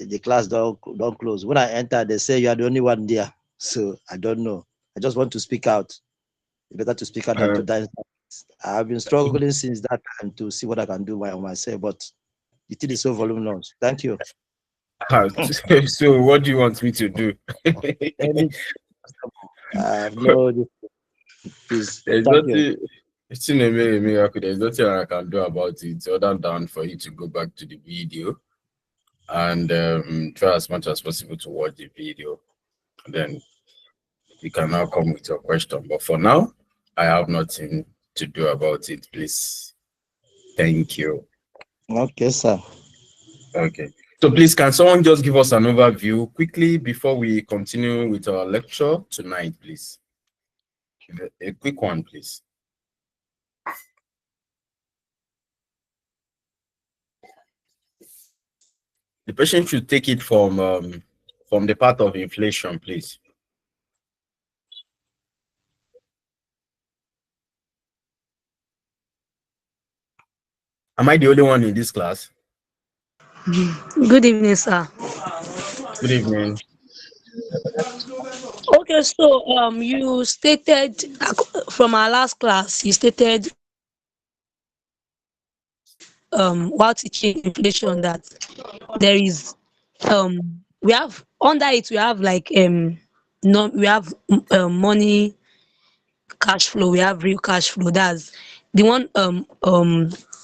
the class don't close. When I enter, they say you are the only one there. So I don't know. I just want to speak out. It's better to speak out than Uh, to die. I've been struggling since that time to see what I can do on myself, but the thing is so voluminous. Thank you. so what do you want me to do? Any, no, please. There's Thank you. nothing. It's in a miracle. There's nothing I can do about it other than for you to go back to the video and try as much as possible to watch the video. And then you can now come with your question. But for now, I have nothing to do about it. Please. Thank you. Okay, sir. Okay. So please, can someone just give us an overview quickly before we continue with our lecture tonight, please? A quick one, please. The person should take it from the part of inflation, please. Am I the only one in this class? Good evening, sir. Good evening. Okay, so you stated from our last class, you stated while teaching inflation that there is we have under it we have like no we have money cash flow, we have real cash flow. That's the one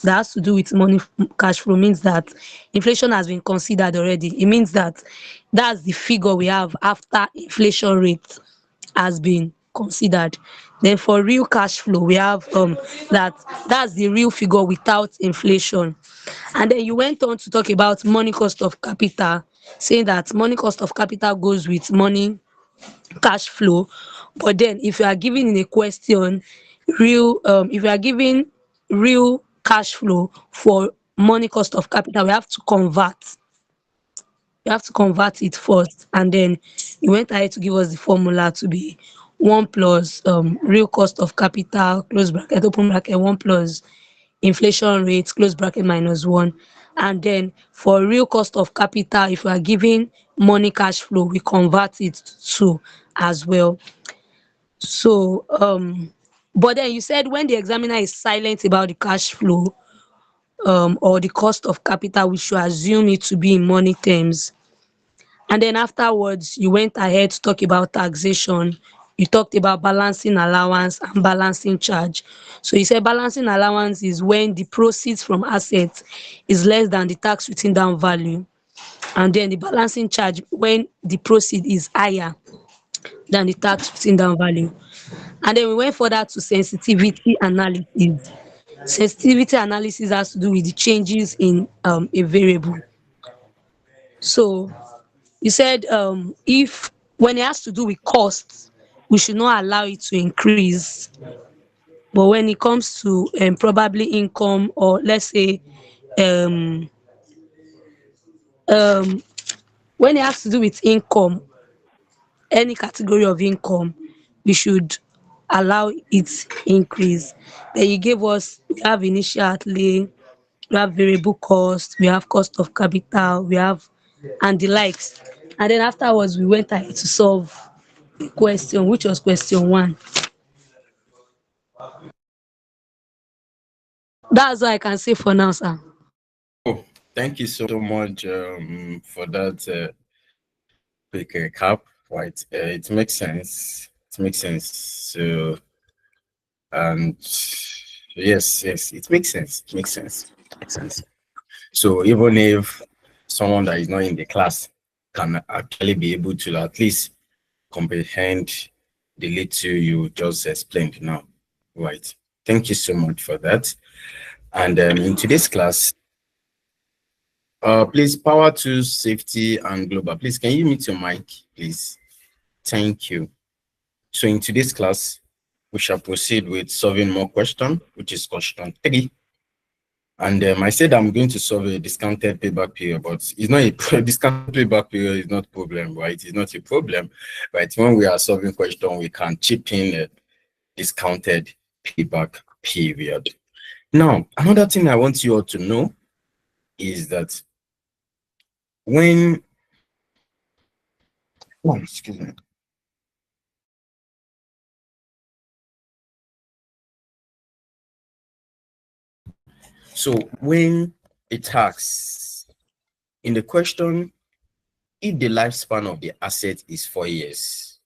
that has to do with money cash flow means that inflation has been considered already. It means that that's the figure we have after inflation rate has been considered. Then for real cash flow, we have that's the real figure without inflation. And then you went on to talk about money cost of capital, saying that money cost of capital goes with money cash flow. But then if you are giving in a question real if you are giving real cash flow for money cost of capital, we have to convert it first, and then you went ahead to give us the formula to be 1 plus real cost of capital close bracket open bracket 1 plus inflation rate close bracket minus 1. And then for real cost of capital, if we are giving money cash flow, we convert it to as well. So but then you said when the examiner is silent about the cash flow or the cost of capital, we should assume it to be in money terms. And then afterwards, you went ahead to talk about taxation. You talked about balancing allowance and balancing charge. So you said balancing allowance is when the proceeds from assets is less than the tax written down value. And then the balancing charge when the proceed is higher than the tax written down value. And then we went further to sensitivity analysis. Sensitivity analysis has to do with the changes in a variable. So you said if when it has to do with costs, we should not allow it to increase. But when it comes to probably income, or let's say um, um, when it has to do with income, any category of income, we should allow it increase. Then you gave us we have initial outlay, we have variable cost, we have cost of capital, we have and the likes. And then afterwards we went ahead to solve the question, which was question 1. That's all I can say for now, sir. Oh, thank you so much for that quick recap. Right, it makes sense. It makes sense. So, and yes, it makes sense. It makes sense. It makes sense. So even if someone that is not in the class can actually be able to at least comprehend the little you just explained now, right? Thank you so much for that. And in today's class, please power to safety and global. Please, can you mute your mic, please? Thank you. So in today's class, we shall proceed with solving more question, which is question 3. And I said I'm going to solve a discounted payback period, but it's not a discounted payback period is not a problem, right? It's not a problem, right? When we are solving question, we can chip in a discounted payback period. Now, another thing I want you all to know is that when oh, excuse me. So when a tax in the question, if the lifespan of the asset is 4 years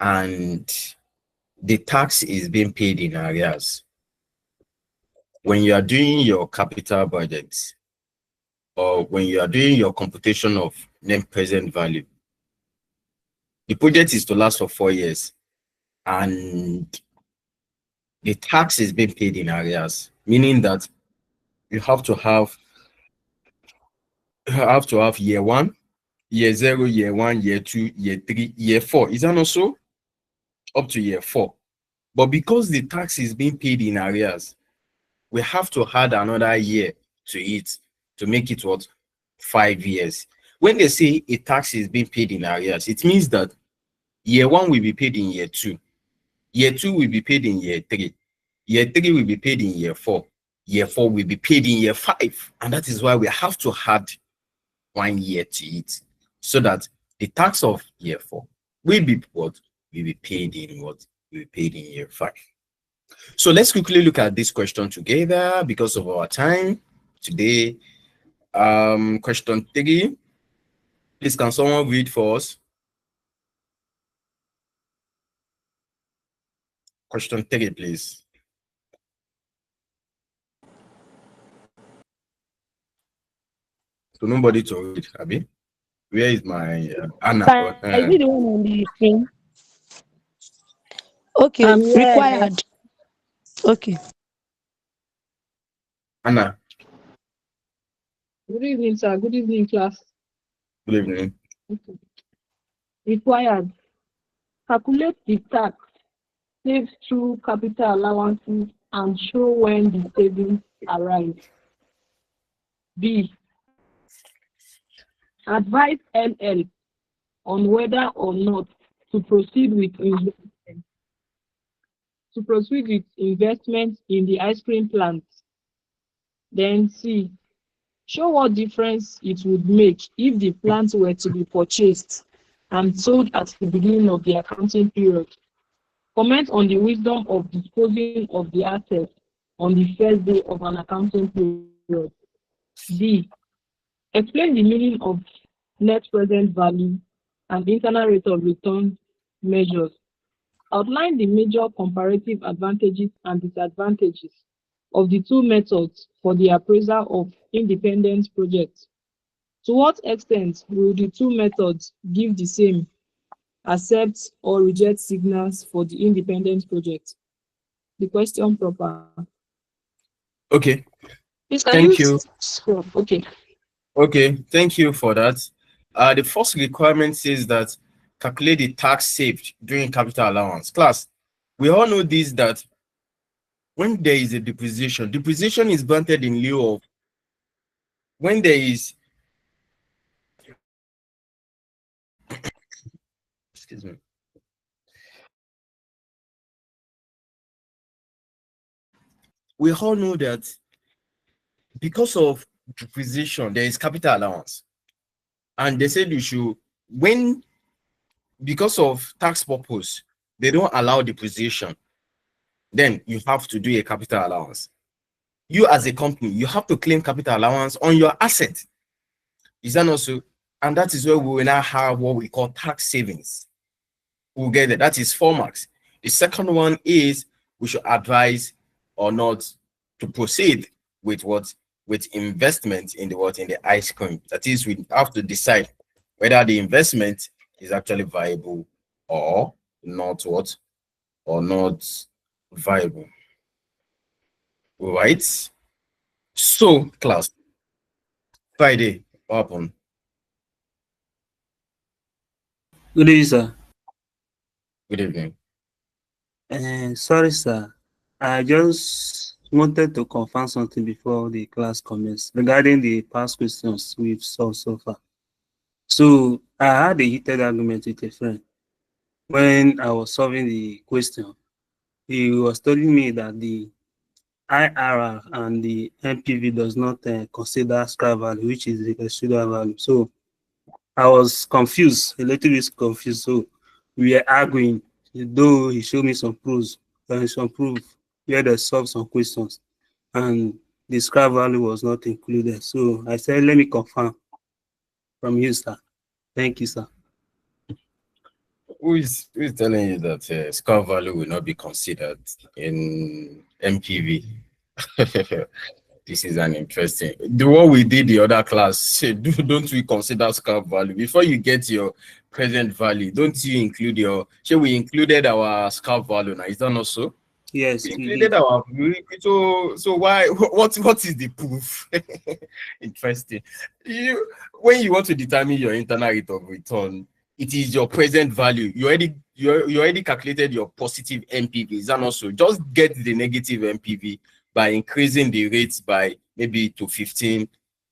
and the tax is being paid in arrears, when you are doing your capital budget or when you are doing your computation of net present value, the project is to last for 4 years and the tax is being paid in arrears, meaning that you have to have year one, year zero, year one, year two, year three, year four. Is that not so? Up to year four. But because the tax is being paid in arrears, we have to add another year to it to make it what? 5 years. When they say a tax is being paid in arrears, it means that year one will be paid in year two, year two will be paid in year three will be paid in year four will be paid in year five. And that is why we have to add 1 year to it so that the tax of year four will be what? Will be paid in what? Will be paid in year five. So let's quickly look at this question together because of our time today. Question 3. Please, can someone read for us? Question 3, please. So nobody to read, Abby. Where is my Anna? Is it the one on the screen? Okay, Yeah. required. Okay. Anna, Good evening, sir. Good evening, class. good evening. Okay. Required. Calculate the tax saved through capital allowances and show when the savings arise. B. Advise NL on whether or not to proceed with investment in the ice cream plant. Then C. Show what difference it would make if the plant were to be purchased and sold at the beginning of the accounting period. Comment on the wisdom of disposing of the asset on the first day of an accounting period. D. Explain the meaning of net present value and internal rate of return measures. Outline the major comparative advantages and disadvantages of the two methods for the appraisal of independent projects. To what extent will the two methods give the same accept or reject signals for the independent project? The question proper. Okay. Please, can Thank you you. scroll? Okay. Okay, thank you for that. The first requirement says that calculate the tax saved during capital allowance. Class, we all know this, that when there is a depreciation is granted in lieu of when there is excuse me. We all know that because of depreciation, there is capital allowance. And they said you should, when because of tax purpose, they don't allow depreciation, then you have to do a capital allowance. You as a company, you have to claim capital allowance on your asset. Is that not so? And that is where we will now have what we call tax savings. We'll get it. That is 4 marks. The second one is we should advise or not to proceed with what? With investment in the what? In the ice cream. That is, we have to decide whether the investment is actually viable or not what? Or not viable. Right? So, class, Friday, what happened? Good evening, sir. Good evening. Sorry, sir. I just wanted to confirm something before the class commences regarding the past questions we've solved so far. So I had a heated argument with a friend when I was solving the question. He was telling me that the IRR and the NPV does not consider scrap value, which is the residual value. So I was confused, a little bit confused. So we are arguing, though he showed me some proofs, some proof where they solved some questions, and the scrap value was not included. So I said, let me confirm from you, sir. Thank you, sir. Who is telling you that scrap value will not be considered in MPV? This is an interesting. The one we did the other class said, don't we consider scrap value before you get your present value? Don't you include your? So we included our scrap value now. Is that not so? Yes, We we included did. our. So why? What is the proof? Interesting. When you want to determine your internal rate of return, it is your present value. You already calculated your positive MPV. Is that not so? Just get the negative MPV by increasing the rates by maybe to 15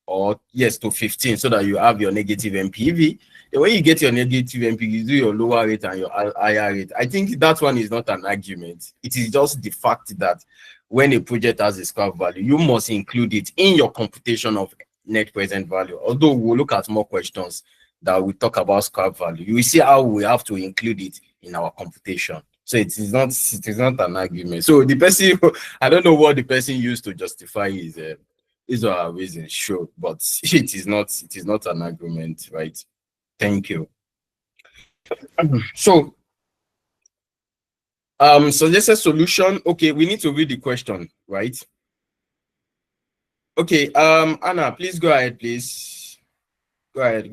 or yes to 15 so that you have your negative MPV. And when you get your negative MPV, you do your lower rate and your higher rate. I think that one is not an argument. It is just the fact that when a project has a scrap value, you must include it in your computation of net present value. Although we'll look at more questions that we talk about scrap value, you will see how we have to include it in our computation. So it is not an argument. So the person, I don't know what the person used to justify his or her reason, sure, but it is not an argument, right? Thank you. So suggested solution. Okay, we need to read the question, right? Okay, Anna, please go ahead, please. Go ahead.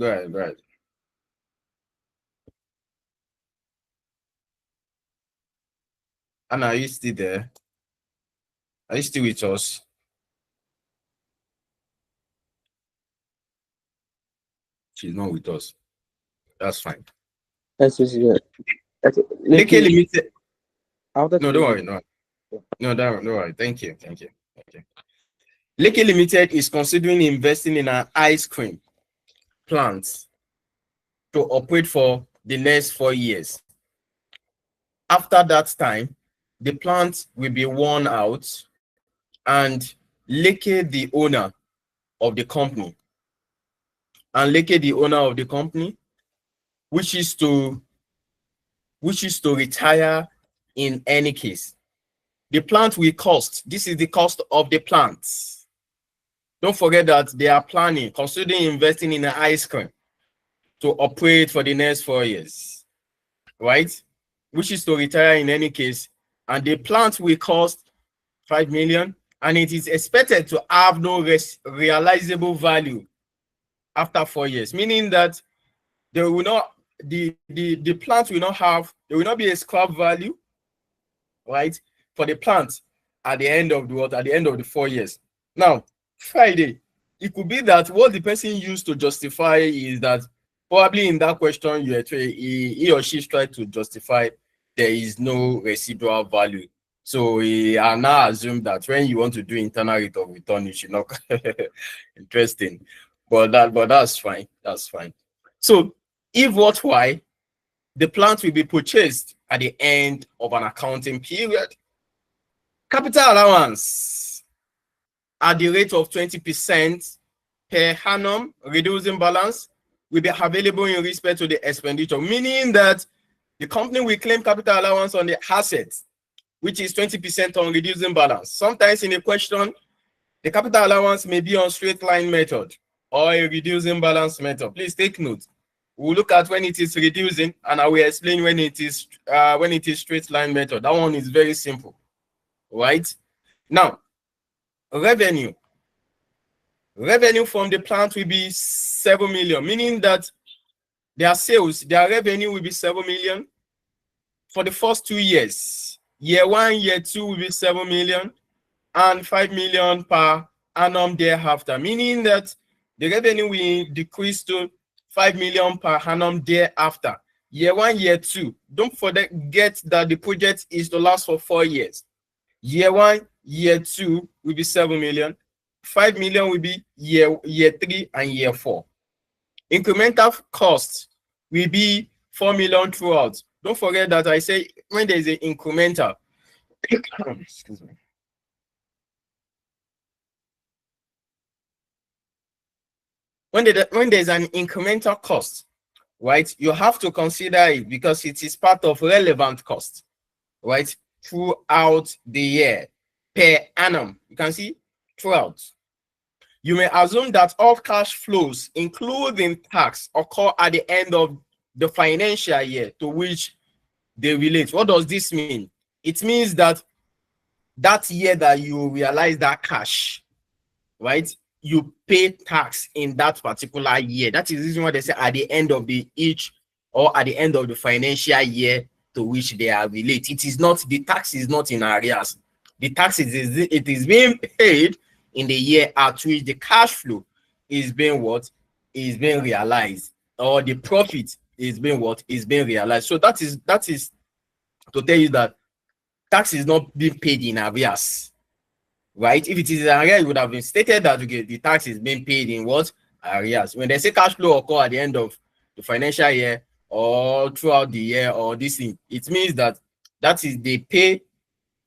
Anna, are you still there? Are you still with us? She's not with us. That's fine. Yes, yes, yeah. Leke Limited. No, No, don't worry. No, don't worry. Thank you. Leke Limited is considering investing in an ice cream plant to operate for the next 4 years. After that time, the plant will be worn out, and Leke, the owner of the company, wishes to retire in any case. The plant will cost. This is the cost of the plant. Don't forget that they are considering investing in an ice cream to operate for the next 4 years, right? Wishes to retire in any case, and the plant will cost 5 million, and it is expected to have no realizable value after 4 years, meaning that they will not, the plant will not have, there will not be a scrap value, right, for the plant at the end of the 4 years. Now, Friday, it could be that what the person used to justify is that probably in that question, he or she tried to justify there is no residual value. So he now assume that when you want to do internal rate of return, you should not. Interesting, but that's fine. That's fine. So if why the plant will be purchased at the end of an accounting period, capital allowance at the rate of 20% per annum, reducing balance, will be available in respect to the expenditure, meaning that the company will claim capital allowance on the assets, which is 20% on reducing balance. Sometimes in a question, the capital allowance may be on straight line method or a reducing balance method. Please take note. We'll look at when it is reducing, and I will explain when it is straight line method. That one is very simple, right? Now, revenue from the plant will be 7 million, meaning that their revenue will be 7 million for the first 2 years. Year 1, year 2 will be 7 million and 5 million per annum thereafter, meaning that the revenue will decrease to 5 million per annum thereafter. Year 1, year 2. Don't forget that the project is to last for 4 years. Year 1, year 2 will be 7 million. 5 million will be year 3 and year 4. Incremental costs will be 4 million throughout. Don't forget that I say when there is an incremental, excuse me. when there's an incremental cost, right, you have to consider it because it is part of relevant cost, right, throughout the year per annum. You can see throughout. You may assume that all cash flows, including tax, occur at the end of the financial year to which they relate. What does this mean? It means that that year that you realize that cash, right, you pay tax in that particular year. That is the reason why they say at the end of the each or at the end of the financial year to which they are related. It is not, the tax is not in arrears. The tax it is being paid in the year at which the cash flow is being what? Is being realized, or the profit is being what? Is being realized. So that is to tell you that tax is not being paid in arrears, right? If it is in arrears, it would have been stated that okay, the tax is being paid in what? Arrears. When they say cash flow occur at the end of the financial year or throughout the year or this thing, it means that is they pay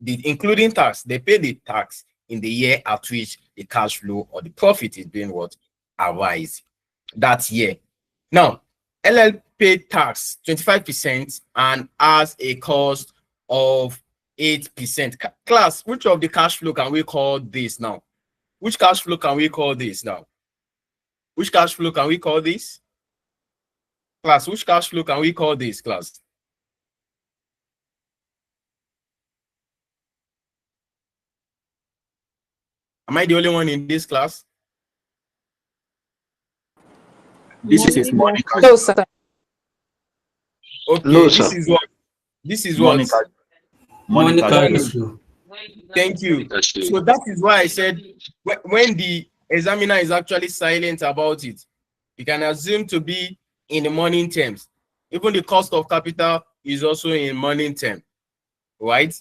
the, including tax, they pay the tax in the year at which the cash flow or the profit is being what? Arise that year. Now, LL paid tax 25% and has a cost of 8%. Class, which of the cash flow can we call this now? Which cash flow can we call this now? Which cash flow can we call this? Class, which cash flow can we call this, class? Am I the only one in this class? This is money cash. No, sir. Okay, No, this sir. is what Money cash. Money cash. Thank you. So that is why I said when the examiner is actually silent about it, you can assume to be in the money terms. Even the cost of capital is also in money term, right?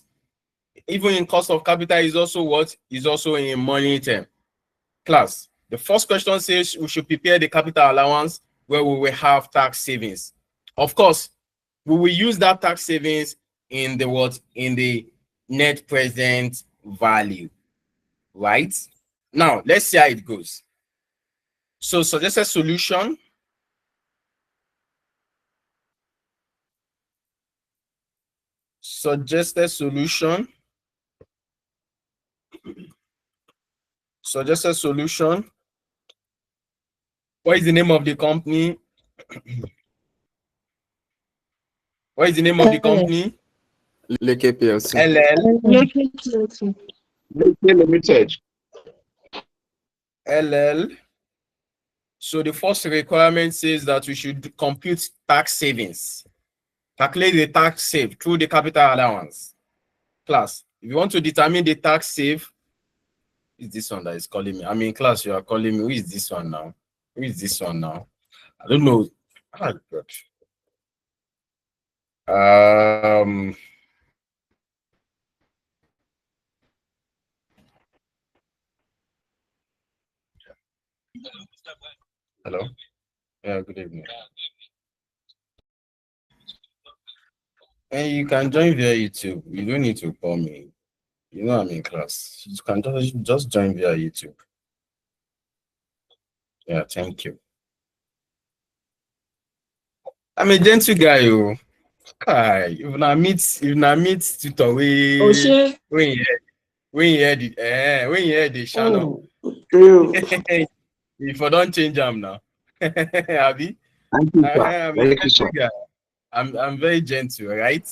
Even in cost of capital is also what? Is also in money term. Class, the first question says we should prepare the capital allowance where we will have tax savings. Of course, we will use that tax savings in the what? In the net present value, right? Now, let's see how it goes. So, suggested solution. Suggested solution. Suggested solution. What is the name of the company? What is the name of the company? Leke PLC. LL. Limited. LL. So the first requirement says that we should compute tax savings. Calculate the tax save through the capital allowance. Class, if you want to determine the tax save, is this one that is calling me? I mean, class, you are calling me. Who is this one now? Who is this one now? I don't know. Oh, God. Hello. Yeah, good evening. And you can join via YouTube. You don't need to call me. You know I'm in class. You can just join via YouTube. Yeah, thank you. I'm a gentle guy, you. If I meet tutor when you hear the channel. If I don't change them now. Abi? Thank you, sir. I'm a gentle guy. I'm very gentle, right?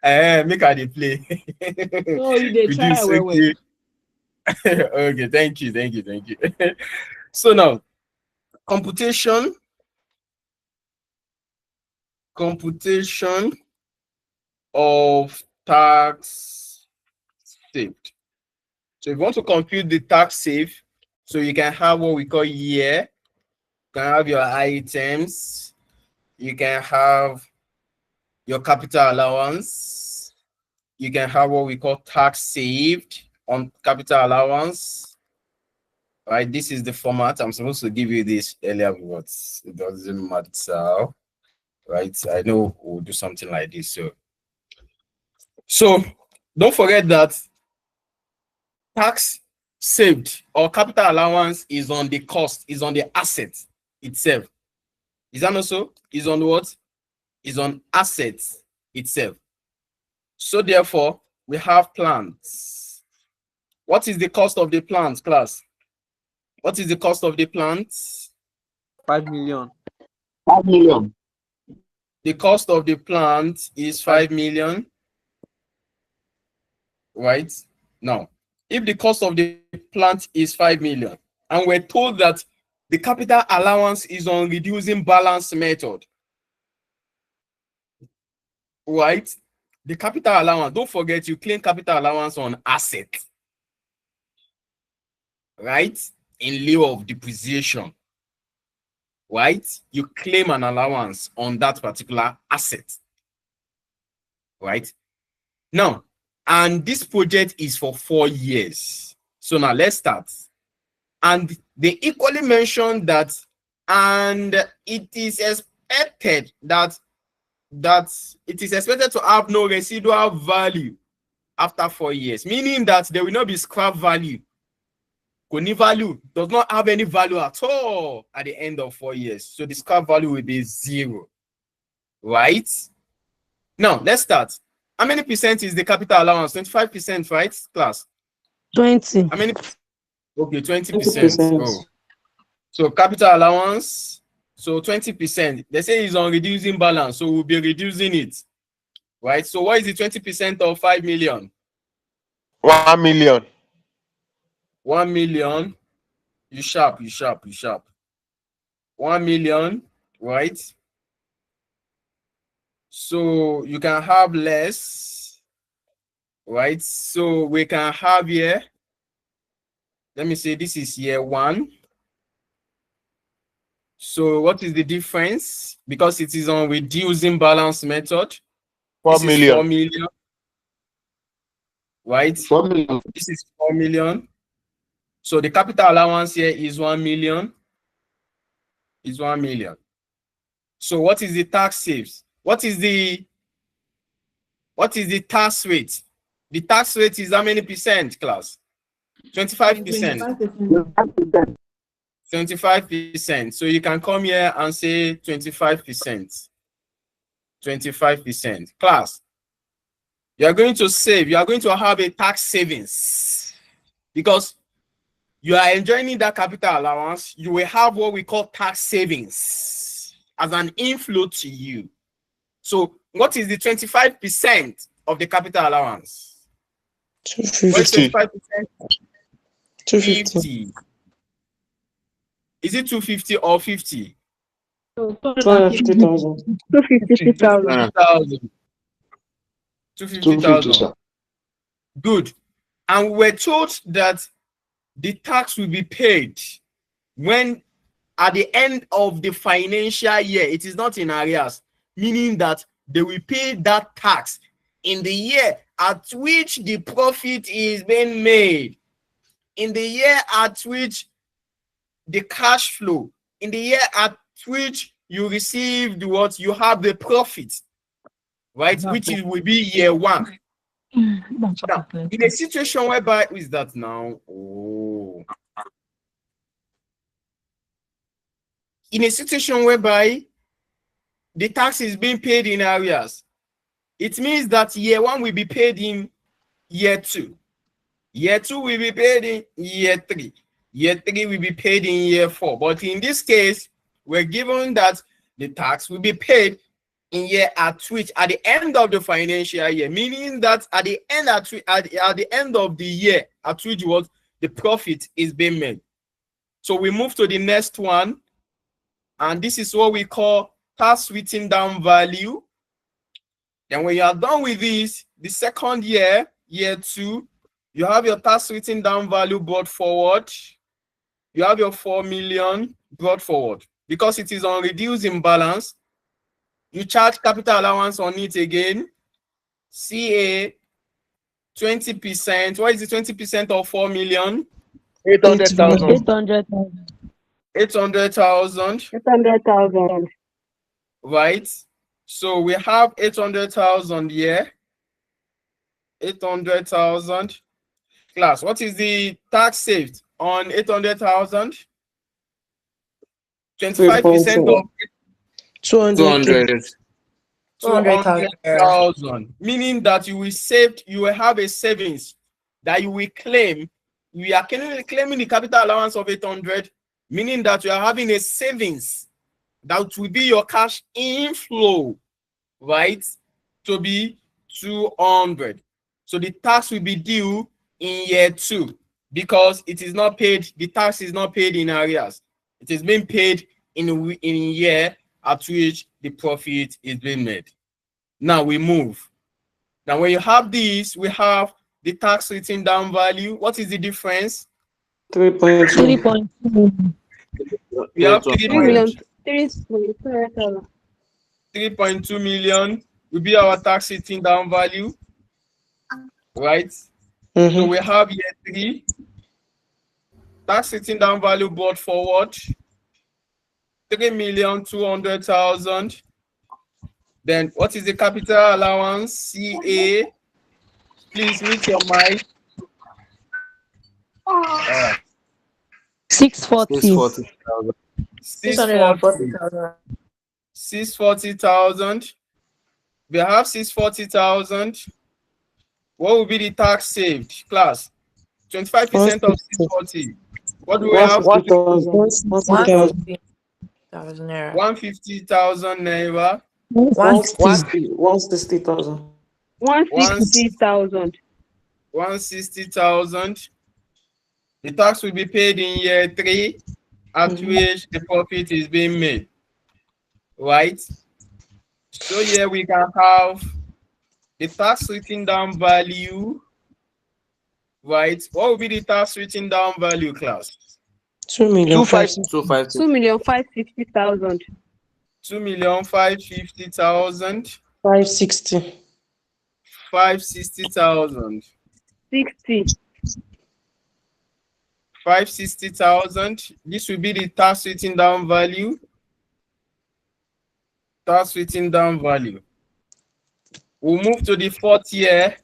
Make her dey play. No, you dey try well, well. Okay, thank you. So now, computation of tax saved. So if you want to compute the tax save, so you can have what we call year, you can have your items, you can have your capital allowance, you can have what we call tax saved on capital allowance. Right, this is the format. I'm supposed to give you this earlier, but it doesn't matter. Right, I know we'll do something like this. So don't forget that tax saved or capital allowance is on the cost, is on the asset itself. Is that not so? Is on what? Is on assets itself. So therefore, we have plants. What is the cost of the plants, class? What is the cost of the plants? 5 million. 5 million. The cost of the plant is 5 million. Right? Now, if the cost of the plant is 5 million, and we're told that the capital allowance is on reducing balance method, right? The capital allowance, don't forget you claim capital allowance on asset, right? In lieu of depreciation, right? You claim an allowance on that particular asset, right? Now, and this project is for 4 years. So now let's start. And they equally mentioned that, and it is expected that it is expected to have no residual value after 4 years, meaning that there will not be scrap value. Koni value does not have any value at all at the end of 4 years. So the scrap value will be 0, right? Now, let's start. How many percent is the capital allowance? 25%, right, class? 20. How many? Okay, 20%. 20%. Oh. So capital allowance, so 20%. They say it's on reducing balance, so we'll be reducing it, right? So what is the 20% of 5 million? 1 million. 1 million. You sharp. 1 million, right? So you can have less, right? So we can have here, let me say this is year 1. So what is the difference? Because it is on reducing balance method. 4 This million. is 4 million. Right? 4 million. This is 4 million. So the capital allowance here is 1 million. Is 1 million. So what is the tax saves? What is the tax rate? The tax rate is how many percent, class? 25%. 25%. So you can come here and say 25%. 25%. Class, you are going to save, you are going to have a tax savings because you are enjoying that capital allowance. You will have what we call tax savings as an inflow to you. So what is the 25% of the capital allowance? 250. 25%? 250. 50. Is it 250 or 50? 250,000. 250,000. 250,000. sir. Good. And we're told that the tax will be paid when at the end of the financial year. It is not in arrears, meaning that they will pay that tax in the year at which the profit is being made, in the year at which the cash flow, in the year at which you received what you have the profit, right? Which will be year 1. Now, in a situation whereby, who is that now? Oh. In a situation whereby the tax is being paid in arrears, it means that year 1 will be paid in year 2. Year 2 will be paid in year 3. Year 3 will be paid in year 4. But in this case, we're given that the tax will be paid in year at which at the end of the financial year, meaning that at the end at the end of the year at which what the profit is being made. So we move to the next one, and this is what we call tax written down value. Then when you are done with this, the second year, year 2, you have your tax written down value brought forward. You have your 4 million brought forward. Because it is on reducing balance, you charge capital allowance on it again. CA 20%. What is the 20% of 4 million? 800,000. 800,000. 800,000. 800,000. Right? So we have 800,000 here. 800,000. Class, what is the tax saved on 800,000? 25% of 200K. 200,000, meaning that you will have a savings that you will claim. We are claiming the capital allowance of 800, meaning that you are having a savings that will be your cash inflow, right? To be 200. So the tax will be due in year 2 because it is not paid. The tax is not paid in arrears. It is being paid in year at which the profit is being made. Now we move. Now when you have this, we have the tax written down value. What is the difference? 3.2. 3.2. We have 3 million will be our tax written down value, right? So we have year 3, tax written down value brought forward, 3,200,000. Then what is the capital allowance? CA. Please mute your mic. 640. 640,000. We have 640,000. What will be the tax saved? Class, 25% of 640. What do we have? 150,000 naira. 150,000 naira. 160,000. 160,000. 160,000. The tax will be paid in year 3, at which the profit is being made. Right? So here we can have the tax written down value. Right? What will be the tax written down value, class? 2,550,000. 2,550,000. 560. 560,000. 60. 560,000. This will be the tax written down value. Tax written down value. We'll move to the 4th year,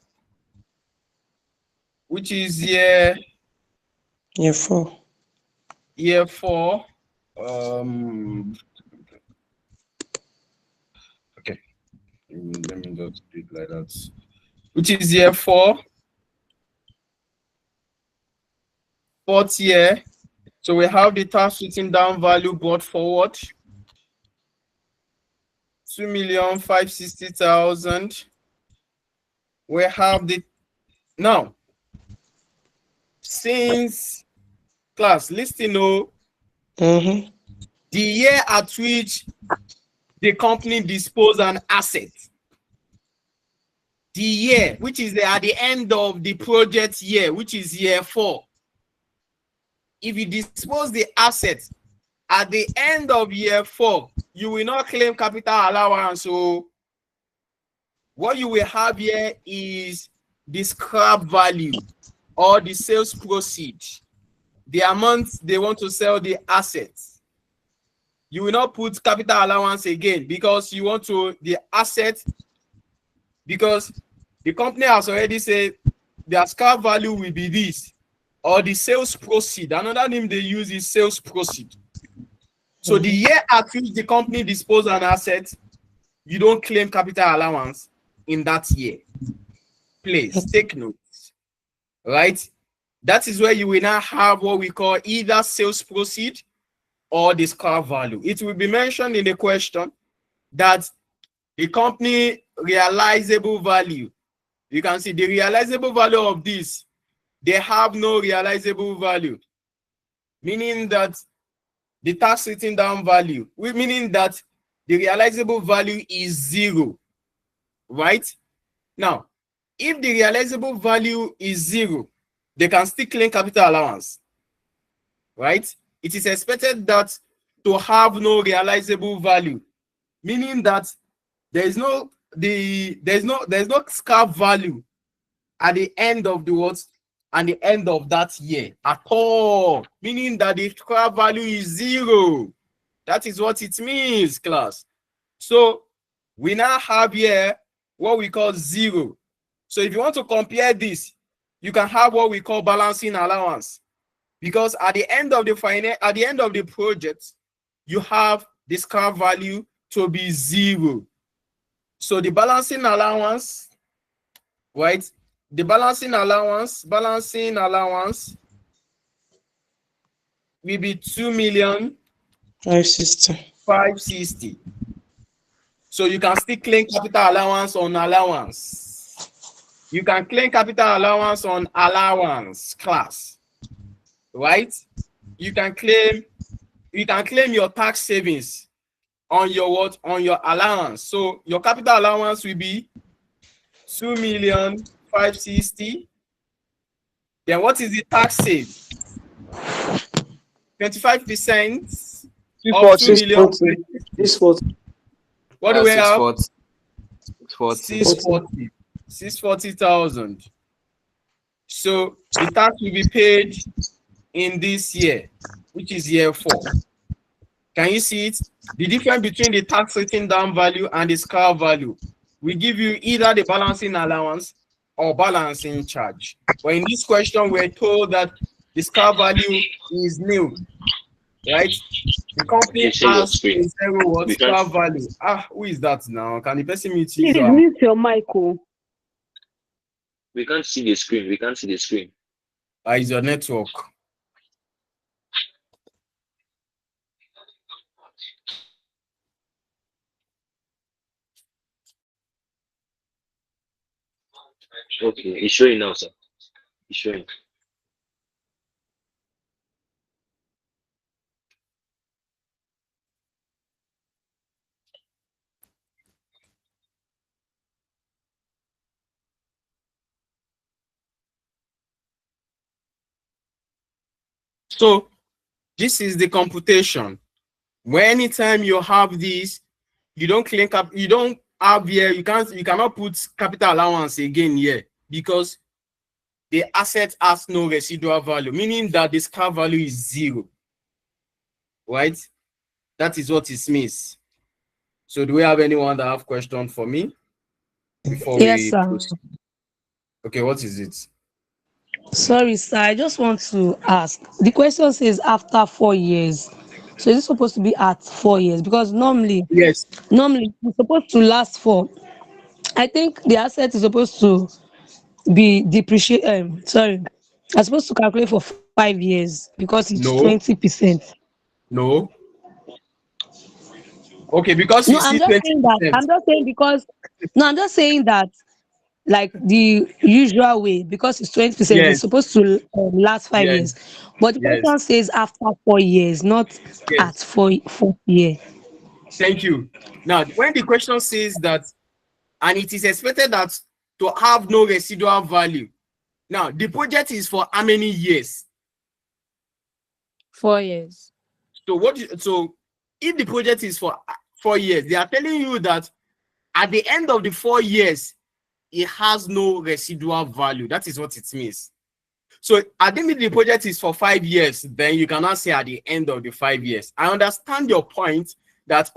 which is year 4. Year 4. Okay. Let me just do it like that. Which is year 4. 4th year. So we have the tax written down value brought forward. 2,560,000. We have the now. Since class, listen, the year at which the company dispose an asset, the year which is at the end of the project year, which is year 4. If you dispose the asset at the end of year 4, you will not claim capital allowance. So what you will have here is the scrap value or the sales proceed, the amount they want to sell the assets. You will not put capital allowance again because you want to the asset, because the company has already said their scrap value will be this, or the sales proceed. Another name they use is sales proceed. So the year at which the company disposes an asset, you don't claim capital allowance in that year. Please take notes, right? That is where you will now have what we call either sales proceed or the scrap value. It will be mentioned in the question that the company realizable value, you can see the realizable value of this, they have no realizable value, meaning that the tax written down value, meaning that the realizable value is 0, right? Now, if the realizable value is 0, they can still claim capital allowance, right? It is expected that to have no realizable value, meaning that there's no scrap value at the end of the what and the end of that year at all, meaning that the scrap value is 0. That is what it means, class. So we now have here what we call 0. So if you want to compare this, you can have what we call balancing allowance, because at the end of the project, you have discount value to be 0. So the balancing allowance, right? The balancing allowance will be 2,560,000. So you can still claim capital allowance on allowance. You can claim capital allowance on allowance class, right? You can claim your tax savings on your what? On your allowance. So your capital allowance will be 2,560,000. Then what is the tax save? 25% of 2 million. 640. What do we have? 640. 640,000. So the tax will be paid in this year, which is year 4. Can you see it? The difference between the tax written down value and the scale value will give you either the balancing allowance or balancing charge. But in this question, we're told that the scale value is nil, right? The company has a 0 what scale value. Who is that now? Can the person mute Please his mute your mic. Oh. We can't see the screen. Is your network? Okay, it's showing now, sir. It's showing. So this is the computation. Where anytime you have this, you don't claim you don't have here, you cannot put capital allowance again here, because the asset has no residual value, meaning that the scale value is 0. Right? That is what it means. So do we have anyone that have question for me before Yes, sir. proceed? Okay, what is it? Sorry, sir. I just want to ask. The question says after 4 years. So is it supposed to be at 4 years? Because normally Yes. it's supposed to last for. I think the asset is supposed to be depreciated. I'm supposed to calculate for 5 years because it's No. 20%. No. Okay, because No, you see 20%. I'm just saying because. No, I'm just saying that like the usual way, because it's 20%, Yes. it's supposed to last 5 Yes. years. But the Yes. question says after 4 years, not at Yes. fourth year. Thank you. Now, when the question says that, and it is expected that to have no residual value. Now, the project is for how many years? 4 years. So if the project is for 4 years, they are telling you that at the end of the 4 years, it has no residual value. That is what it means. So I think the project is for 5 years, then you cannot say at the end of the 5 years. I understand your point that,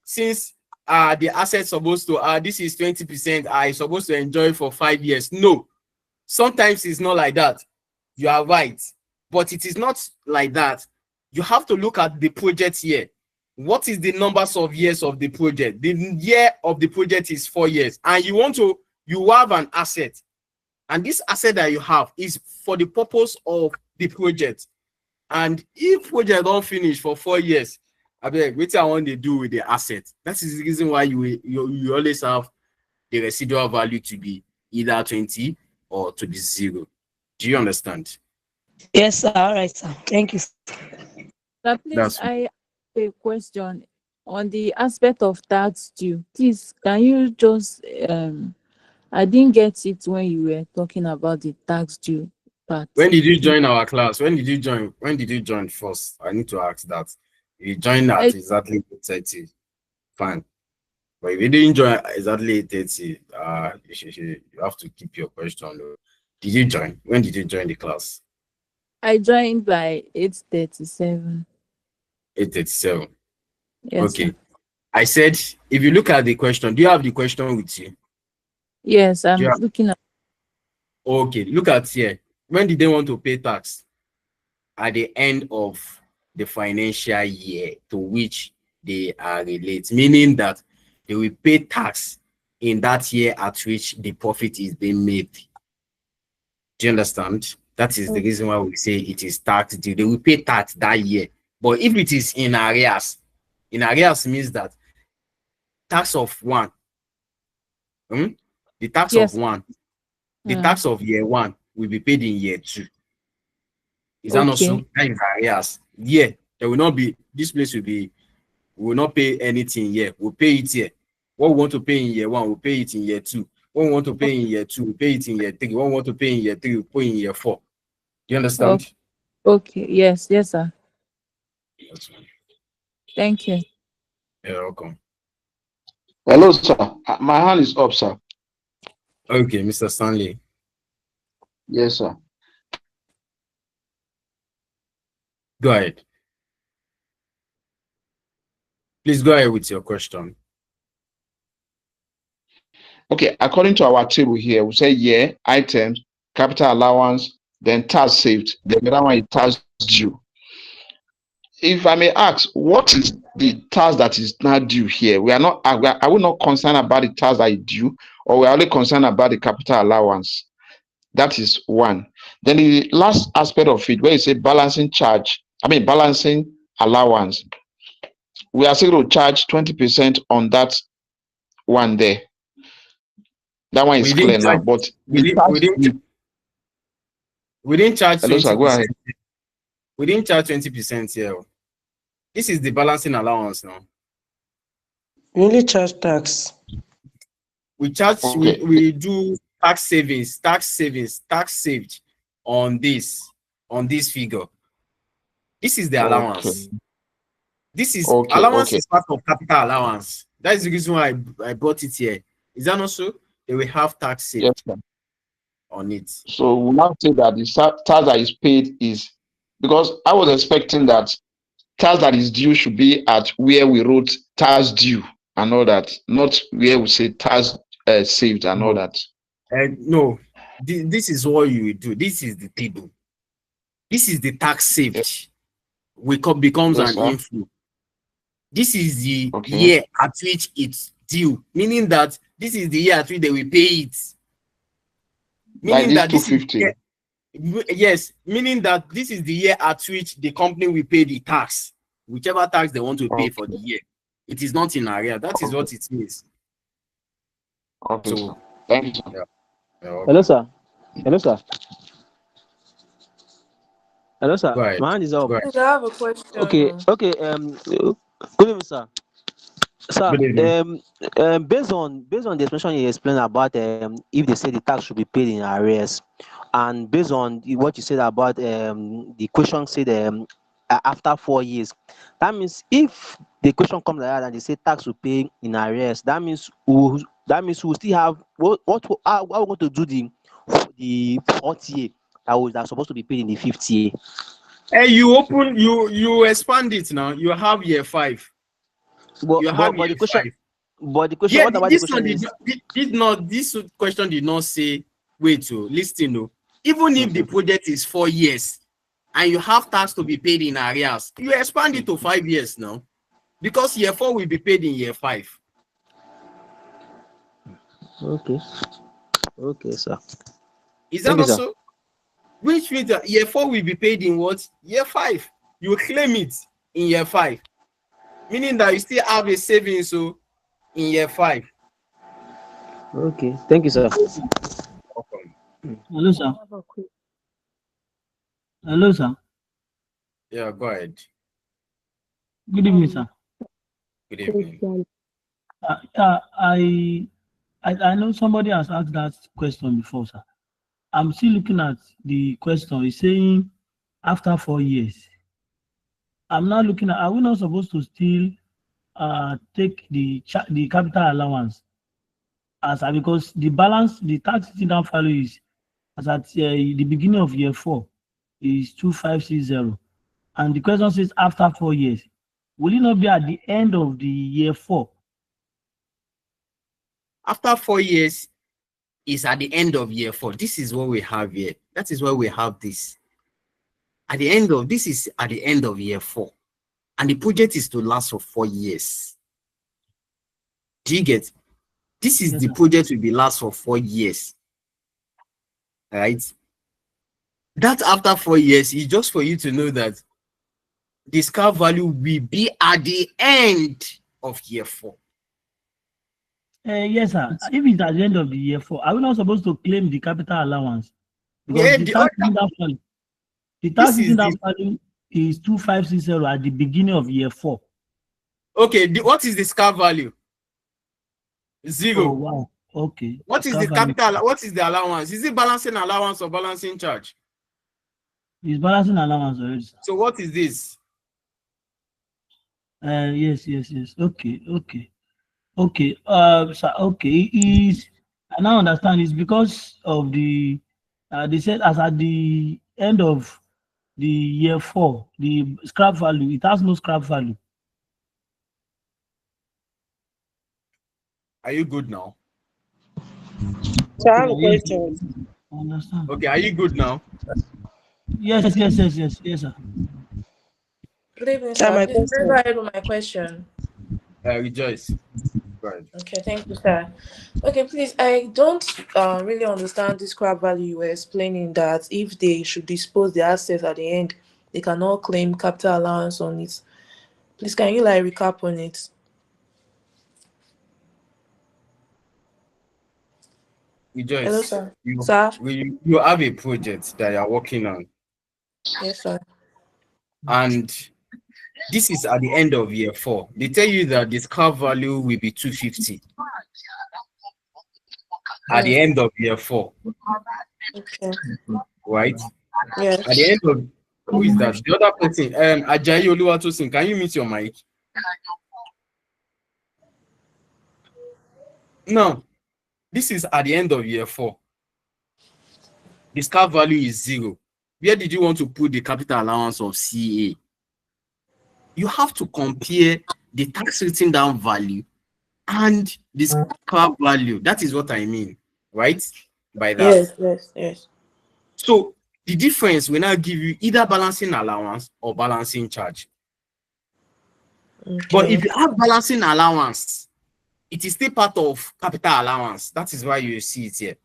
since the assets supposed to this is 20%, I supposed to enjoy for 5 years. No, sometimes it's not like that. You are right, but it is not like that. You have to look at the project year. What is the numbers of years of the project? The year of the project is 4 years, and you have an asset, and this asset that you have is for the purpose of the project. And if project don't finish for 4 years, I beg, what I want to do with the asset. That is the reason why you always have the residual value to be either 20 or to be 0. Do you understand? Yes, sir. All right, sir. Thank you. Sir, please, I have a question on the aspect of tax due. Please, can you just I didn't get it when you were talking about the tax due part. When did you join our class? When did you join first? I need to ask that. You joined at exactly 8:30. Fine. But if you didn't join exactly 8:30, you have to keep your question. Did you join? When did you join the class? I joined by 8:37. 8:37. Yes. Okay. Sir. I said, if you look at the question, do you have the question with you? Yes, I'm looking at. Okay, look at here. When did they want to pay tax? At the end of the financial year to which they are related, meaning that they will pay tax in that year at which the profit is being made. Do you understand? That is the reason why we say it is tax due. They will pay tax that year. But if it is in arrears means that tax of one, the tax Yes. of one, the tax of year one will be paid in year two. Is that not so? That is arrears. Yeah, there will not be, this place we will not pay anything here. We'll pay it here. What we want to pay in year one, we'll pay it in year two. What we want to pay in year two, we'll pay it in year three. What we want to pay in year three, we'll pay in year four. Do you understand? Okay. Yes, sir. Thank you. You're welcome. Hello, sir. My hand is up, sir. Okay, Mr. Stanley. Yes, sir. Go ahead. Please go ahead with your question. Okay, according to our table here, we say year, items, capital allowance, then tax saved. The other one is tax due. If I may ask, what is the tax that is not due here? Are we not concerned about the tax that is due, or we are only concerned about the capital allowance? That is one. Then the last aspect of it, where you say balancing allowance, we are still to charge 20% on that one there. That one is clear now, but we didn't charge 20%. Hello, sir, go ahead. We didn't charge 20% here. This is the balancing allowance now. We only charge tax. We charge, okay. we do tax saved on this figure. This is the allowance. Okay. This is allowance is part of capital allowance. That is the reason why I brought it here. Is that not so? They will have tax saved on it. So we now say that the tax that is paid is, because I was expecting that tax that is due should be at where we wrote tax due and all that, not where we say tax saved and all that. No, this is what you do. This is the table. This is the tax saved. Becomes an inflow. This is the year at which it's due, meaning that this is the year at which they will pay it. Meaning that 250. Yes, meaning that this is the year at which the company will pay the tax, whichever tax they want to pay for the year. It is not in area. That is what it means. Okay, so, thank you. Hello, sir. Hello, sir. Hello, sir. My hand is up. I have a question. Okay. Good evening, sir. Sir, based on the explanation you explained about if they say the tax should be paid in arrears, and based on what you said about the question said after 4 years, that means if the question comes like that and they say tax will pay in arrears, that means we still have how we're going to do the 4th year that's supposed to be paid in the 5th year. Hey, you expand it now. You have year 5. But the question, what about this the question this question did not say wait to listen. No, even if the project is 4 years and you have tax to be paid in arrears, you expand it to 5 years now, because year 4 will be paid in year 5. Okay, sir. Is that not so? Which means that year 4 will be paid in what? Year 5. You claim it in year 5. Meaning that you still have a savings so in year 5. Okay, thank you, sir. Hello, sir. Hello, sir. Yeah, go ahead. Good evening, sir. Good evening. I know somebody has asked that question before, sir. I'm still looking at the question. It's saying after 4 years. I'm now looking at, are we not supposed to still take the capital allowance because the balance, the tax down value is as at the beginning of year 4 is 2560, and the question says after 4 years. Will it not be at the end of the year 4? After 4 years, is at the end of year 4. This is what we have here. That is why we have this. At the end of this is at the end of year 4. And the project is to last for 4 years. Do you get? This is the project will be last for 4 years. Right? That after 4 years is just for you to know that the scrap value will be at the end of year 4. Yes, sir. If it's at the end of the year 4, are we not supposed to claim the capital allowance? Because Yeah, the tax isn't that value. The tax isn't that value is 2560 at the beginning of year 4. Okay, what is the scrap value? 0. Oh, wow. Okay. What is the capital? What is the allowance? Is it balancing allowance or balancing charge? It's balancing allowance already, sir. So what is this? Yes. Okay. So okay, I now understand it's because of the they said as at the end of the year 4, the scrap value, it has no scrap value. Are you good now? So I have a question. I understand. Okay, are you good now? Yes, sir. Good evening, sir. Please go ahead with my question. Rejoice. Go ahead. Okay, thank you, sir. Okay, please, I don't really understand this scrap value you were explaining that if they should dispose the assets at the end, they cannot claim capital allowance on it. Please, can you recap on it? Rejoice. Hello, sir. You have a project that you are working on. Yes, sir. And this is at the end of year 4. They tell you that the scrap value will be 250 at the end of year 4. Okay. Right? Yes. At the end of who is that? The other person, Ajayi Oluwatosin. Can you mute your mic? No. This is at the end of year 4. The scrap value is 0. Where did you want to put the capital allowance of CA? You have to compare the tax written down value and the scrap value. That is what I mean, right? By that. Yes. So the difference will now give you either balancing allowance or balancing charge. Okay. But if you have balancing allowance, it is still part of capital allowance. That is why you see it here.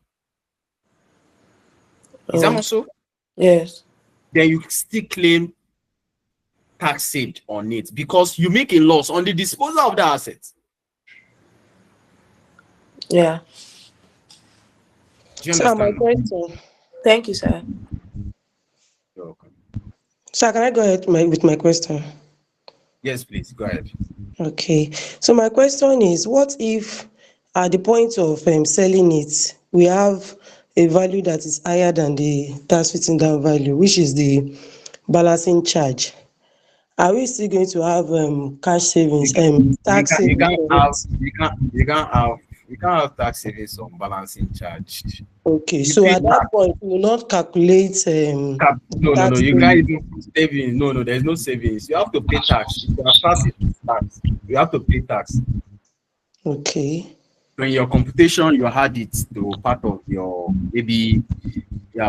Is that also? Yes. Then you still claim tax saved on it because you make a loss on the disposal of the assets. Yeah. Do you understand? My question. Thank you, sir. You're welcome. Sir, can I go ahead with my question? Yes, please, go ahead. Okay. So my question is, what if at the point of selling it, we have a value that is higher than the tax written down value, which is the balancing charge? Are we still going to have cash savings, tax savings? You can't have tax savings on balancing charge. Okay, so at that point, we will not calculate. No, you can't even savings. No, there's no savings. You have to pay tax. If you are starting tax, you have to pay tax. Okay. So in your computation, you had it to part of your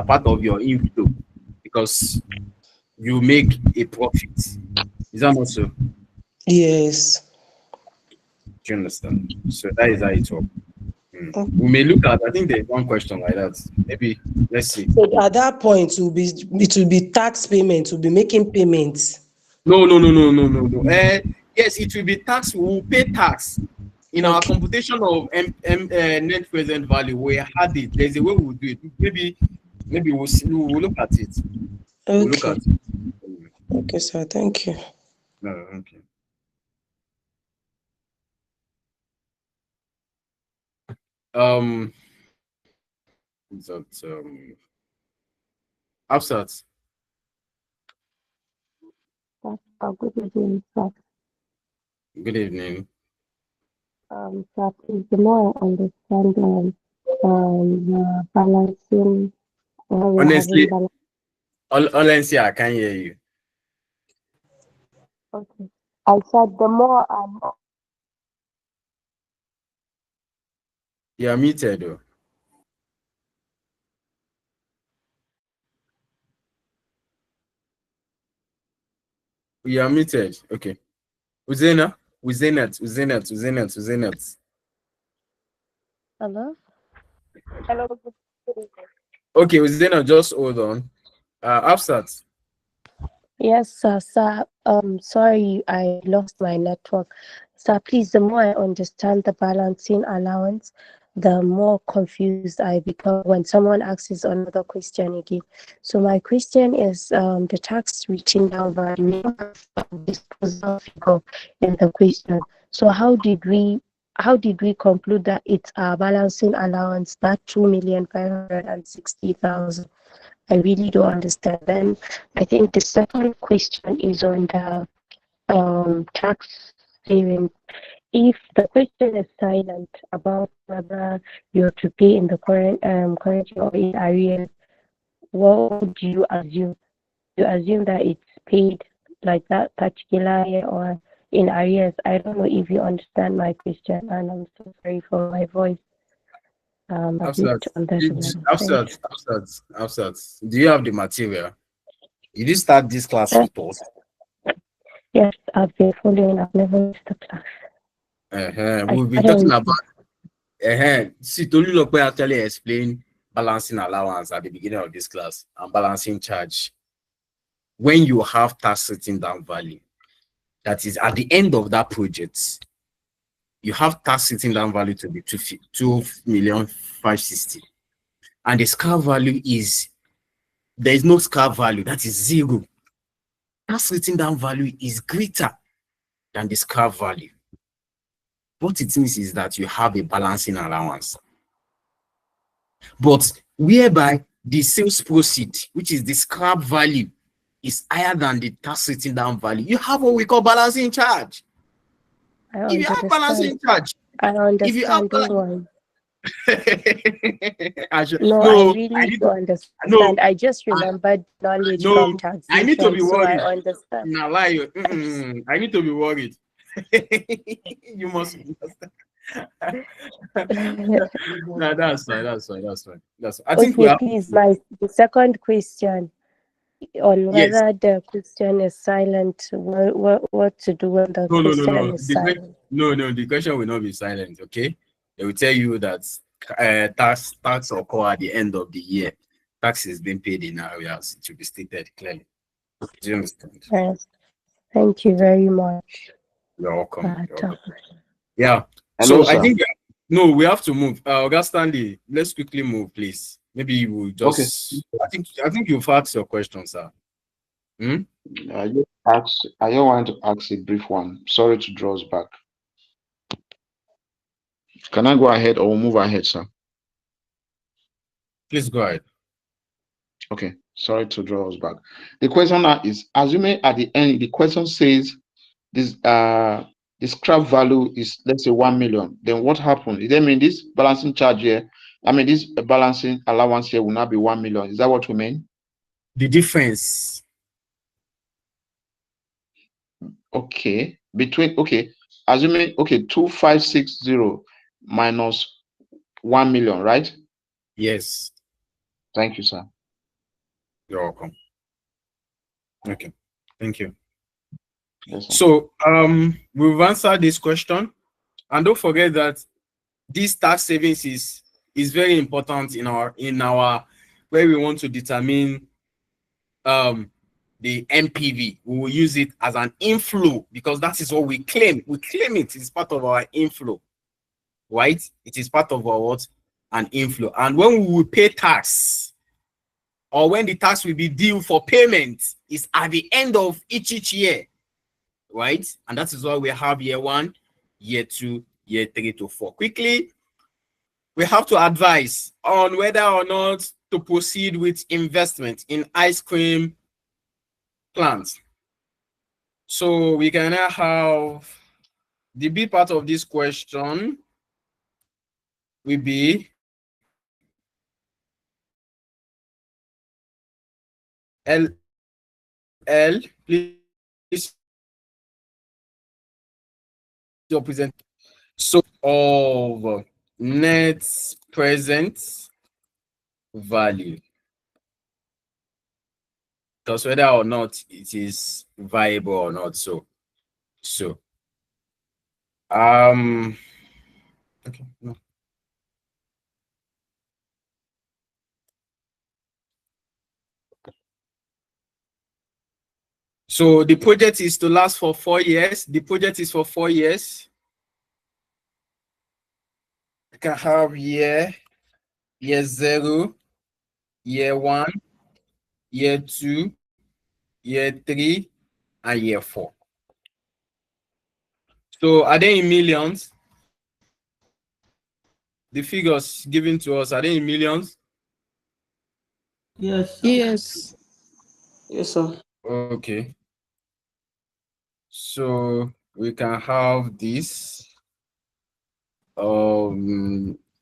part of your inflow because you make a profit. Is that not so? Yes. Do you understand? So that is how it works. We may look at, I think there's one question like that. Maybe let's see. So at that point, it will be tax payment, will be making payments. No. Yes, it will be tax. We will pay tax. In our computation of net present value, we had it. There's a way we will do it. Maybe we'll see, we'll look at it. Okay. We'll look at it. Okay, sir. Thank you. No, okay. Absat. Good evening, sir. Good evening. Sir, please, the more I understand balancing. Honestly, I can't hear you. Okay. I said the more You're muted though. We are muted. Okay. Uzena. Hello? Hello. Okay, Uzena, just hold on. Absat. Yes, sir. Sorry, I lost my network. Sir, please, the more I understand the balancing allowance, the more confused I become when someone asks another question again. So my question is, the tax written down value, we don't have disposal figure in the question. So how did we conclude that it's a balancing allowance, that 2,560,000? I really don't understand. Then I think the second question is on the tax saving. If the question is silent about whether you're to pay in the current year or in arrears, what do you assume? You assume that it's paid like that particular year or in arrears. I don't know if you understand my question, and I'm so sorry for my voice. A bit Absat. on that line. Absat. Do you have the material? Did you start this class with us? Yes, I've been following. I've never missed a class. We've been talking about. See, Tolulope actually explained balancing allowance at the beginning of this class and balancing charge. When you have tax sitting down value, that is at the end of that project, you have tax sitting down value to be 2,560,000, and the scrap value is there is no scrap value, that is zero. Tax sitting down value is greater than the scrap value. What it means is that you have a balancing allowance, but whereby the sales proceed, which is the scrap value, is higher than the tax sitting down value, you have what we call balancing charge. If you have balancing charge, I understand. if you have Don't worry. I really don't understand. I just remembered knowledge from taxation. I need to be worried. So I understand. Now, lie. I need to be worried. You must understand. No, that's fine. I think we have. Please, the second question on whether the question is silent. What to do when the question is silent? No, the question will not be silent. Okay, they will tell you that tax occur at the end of the year. Tax is being paid in areas. It should be stated clearly. Do you understand? Yes. Thank you very much. You're welcome. Yeah. Hello, so sir. I think we have to move. August Stanley, let's quickly move, please. Maybe we'll just. Okay. I think you've asked your question, sir. I just want to ask a brief one. Sorry to draw us back. Can I go ahead or move ahead, sir? Please go ahead. Okay. Sorry to draw us back. The question now is, assuming at the end, the question says this the scrap value is, let's say, 1 million. Then what happens? Does that mean this balancing charge here, this balancing allowance here will not be 1 million? Is that what you mean? The difference. Okay. Assuming 2,560 minus 1 million, right? Yes. Thank you, sir. You're welcome. Okay. Thank you. Yes, so we've answered this question, and don't forget that this tax savings is very important in our where we want to determine the NPV. We will use it as an inflow because that is what we claim. We claim it is part of our inflow, right? It is part of our what? An inflow. And when we will pay tax, or when the tax will be due for payment, is at the end of each year, right? And that is why we have year 1, year 2, year 3 to 4. Quickly, we have to advise on whether or not to proceed with investment in ice cream plants. So we can now have the B part of this question will be please your present. So of net present value. because whether or not it is viable or not. So okay, no. So the project is to last for 4 years. The project is for 4 years. You can have year 0, year 1, year 2, year 3, and year 4. So are they in millions? The figures given to us, are they in millions? Yes. Yes. Yes, sir. Okay. So we can have this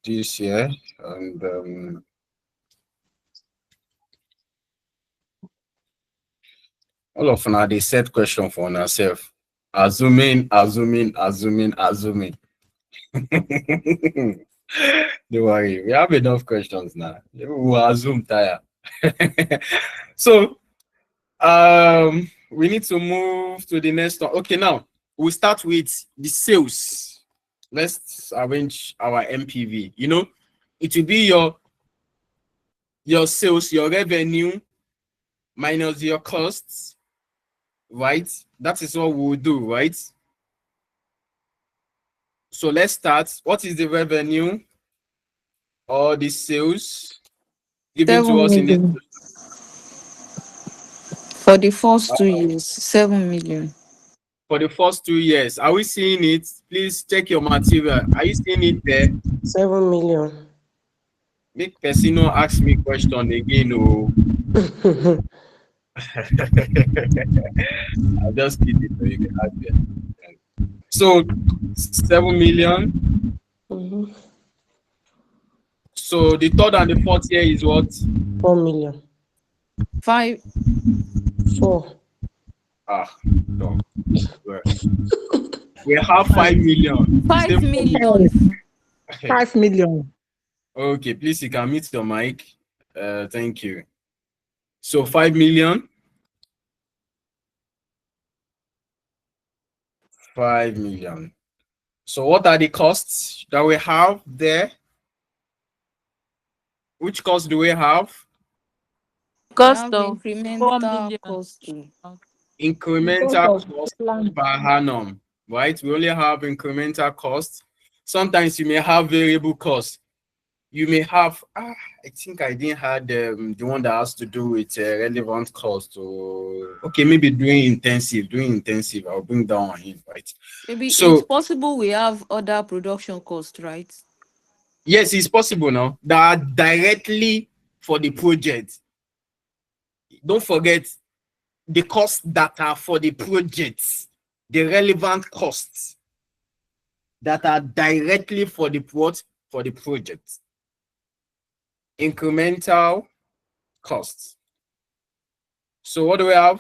this here, and all of now they set question for ourselves. Assuming. Don't worry, we have enough questions now. We will assume tire. So we need to move to the next one. Okay, now we'll start with the sales. Let's arrange our MPV. You know, it will be your sales, your revenue minus your costs, right? That is what we'll do, right? So let's start. What is the revenue or the sales given to 7 us in this? million. For the first 2 years, 7 million. For the first 2 years, are we seeing it? Please check your material. Are you seeing it there? 7 million. Make Persino ask me question again. Oh. I'll just keep it so you can ask it. So 7 million. Mm-hmm. So the third and the fourth year is what? 4 million. 5. 4. No. We have 5 million. 5 million. 5 million. Okay, please, you can mute your mic. Thank you. So 5 million. 5 million. So what are the costs that we have there? Which cost do we have? Cost of incremental cost. Incremental cost per annum, right? We only have incremental cost. Sometimes you may have variable cost. You may have, I think I didn't have the one that has to do with relevant cost. Or okay, maybe doing intensive. I'll bring down on him, right? Maybe So it's possible we have other production costs, right? yes, it's possible now. That are directly for the project. Don't forget the costs that are for the projects, the relevant costs that are directly for the project. Incremental costs. So what do we have?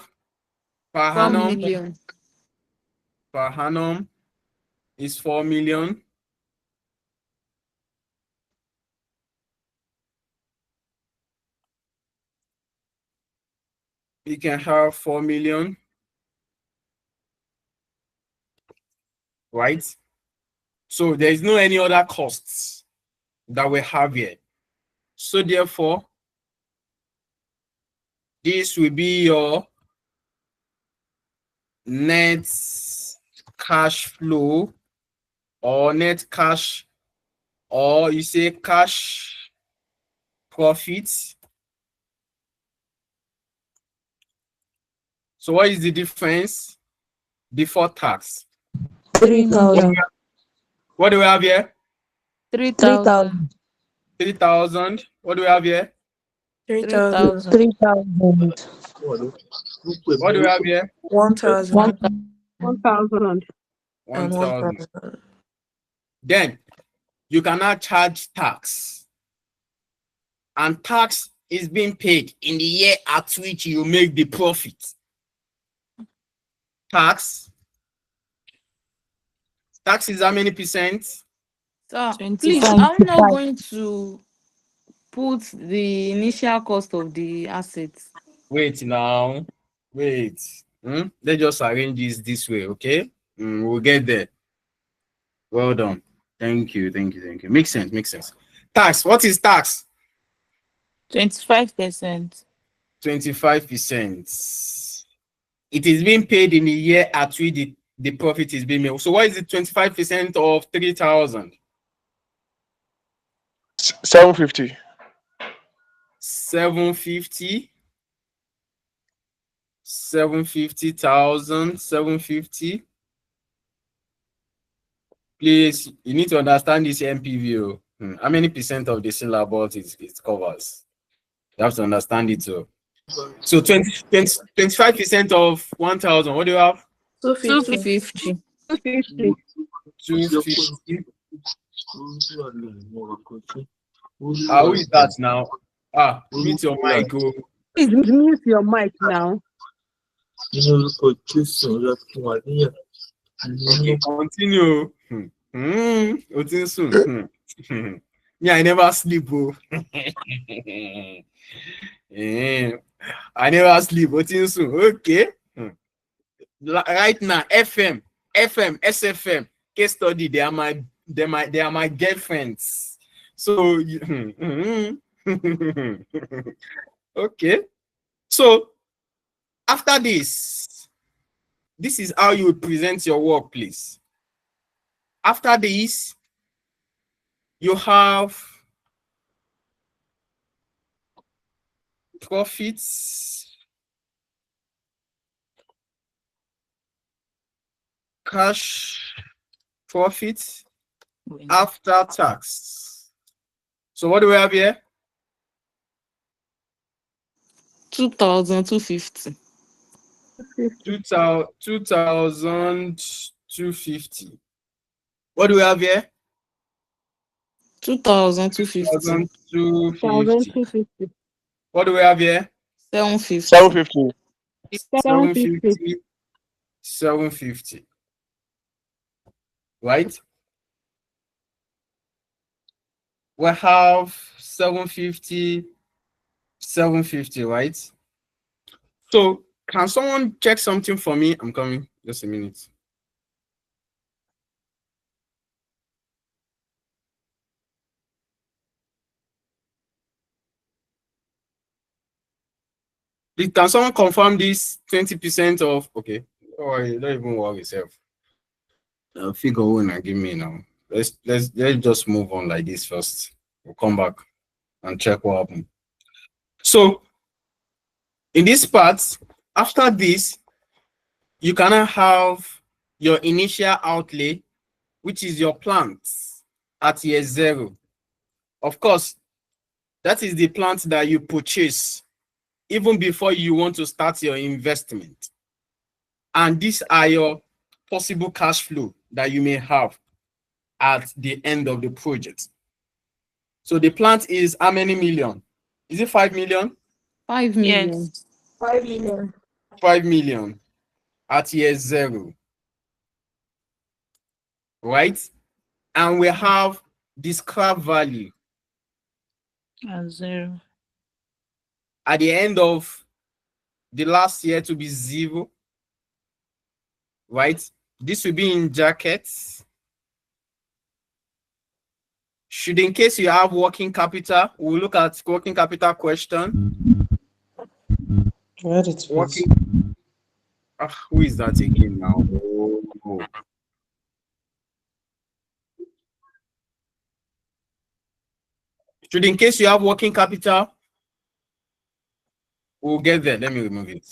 Per 4 annum. million. Per annum is 4 million. You can have 4 million, right? So there is no any other costs that we have here. So therefore, this will be your net cash flow, or net cash, or you say cash profits. So what is the difference before tax? 3,000. What do we have here? 3,000. 3,000. What do we have here? 3,000. 3,000. What do we have here? 1,000. 1,000. And 1,000. 1,000. Then you cannot charge tax. And tax is being paid in the year at which you make the profit. Tax is how many percent? So, 25. please, I'm not going to put the initial cost of the assets. Wait now. Wait. Let's just arrange this way, okay? We'll get there. Well done. Thank you. Makes sense. Tax. What is tax? 25%. 25%. It is being paid in the year at which the profit is being made. So what is it? 25% of 3,000? 750. 750. 750,000. 750. Please, you need to understand this MPV. How many percent of the syllabus it covers? You have to understand it too. So 25% of 1,000. What do you have? 250. 250. Who is that now? Mute your mic. Please mute your mic now. Okay, continue. Yeah, I never sleep, bro. I never sleep. Okay. Right now, FM, SFM, case study. They are my girlfriends. So, okay. So after this is how you would present your work, please. After this, you have profits, cash profits after tax. So what do we have here? 2,250. 2,250. What do we have here? 2,250. 2,250. What do we have here? 750. 750. 750. 750. Right? We have 750, 750, right? So can someone check something for me? I'm coming. Just a minute. Can someone confirm this 20% of, okay? Oh, don't even worry yourself. Figure when I give me now. Let's just move on like this first. We'll come back and check what happened. So in this part, after this, you cannot have your initial outlay, which is your plant at year 0. Of course, that is the plant that you purchase even before you want to start your investment. And these are your possible cash flow that you may have at the end of the project. So the plant is how many million? Is it 5 million? 5 million. Yes. 5 million. 5 million at year 0. Right? And we have the scrap value At 0. at the end of the last year to be 0. Right? This will be in jackets. Should, in case you have working capital, we'll look at working capital question. Working. Who is that again now? Oh. Should, in case you have working capital, we'll get there. Let me remove it.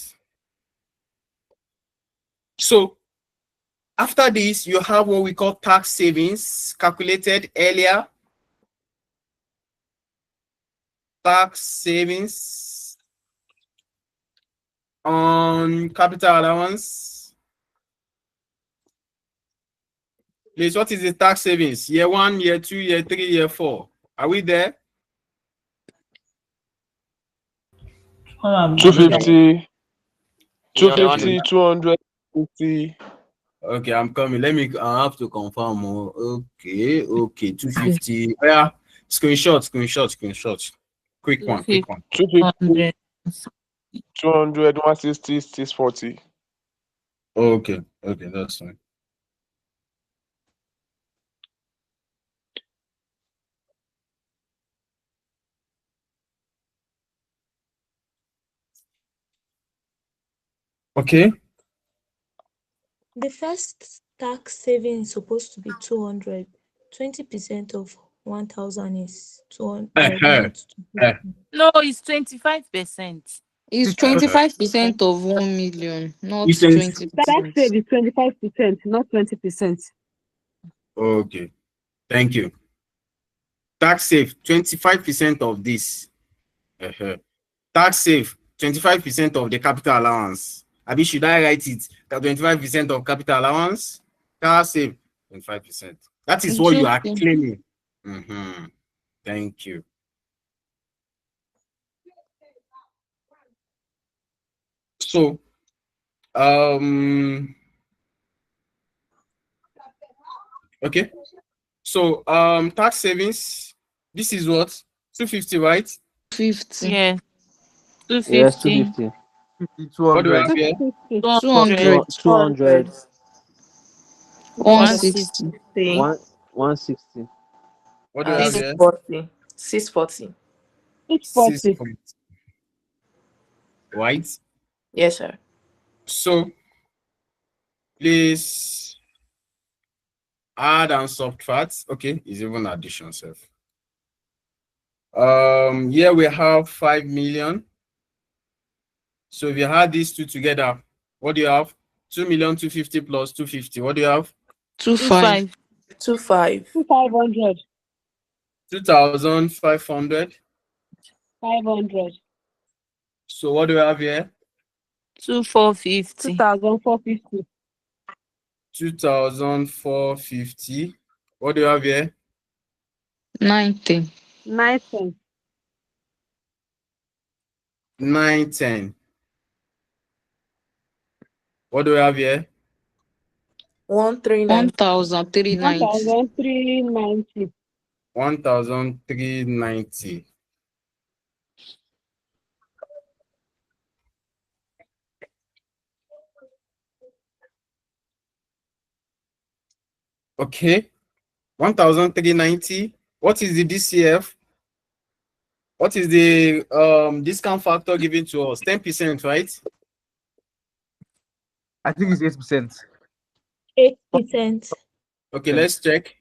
So after this, you have what we call tax savings calculated earlier. Tax savings on capital allowance. Please, what is the tax savings? Year 1, year 2, year 3, year 4. Are we there? 250. 250, 250. Okay, I'm coming. I have to confirm. Okay, 250. Yeah, screenshot. Quick one. 250. 200, 160, 640. Okay, that's fine. Okay. The first tax saving is supposed to be 200. 20% of 1,000 is 200, not 250. No, it's 25%. It's 25% of 1 million, not It's 20. Tax 20%. save is 25%, not 20%. Okay, thank you. Tax save 25% of this. Tax save 25% of the capital allowance. Abi, should I write it? 25% of capital allowance? Tax save 25%. That is It's what you are okay. claiming. Thank you. So, okay. So, tax savings. This is what 250, right? 50. Yeah, Yes, 250. 250. What do I have 250. here? 200. 200. 160. 160. What do I have here? 640. 640. 640. 640. Right? Yes, sir. So, please add and subtract. Okay, is even addition self. Here we have 5 million. So if you add these two together, what do you have? 2,250,000 plus 250. What do you have? 25. 25. 500. 2,500. 500. So what do we have here? 2,450. 2,450. 2,450. What do you have here? 90. 910. 910. What do we have here? 1,390. 1,390. 1,390. 1,390. Okay. 1,390. What is the DCF? What is the discount factor given to us? 10%, right? I think it's 8%. 8%. Okay, let's check.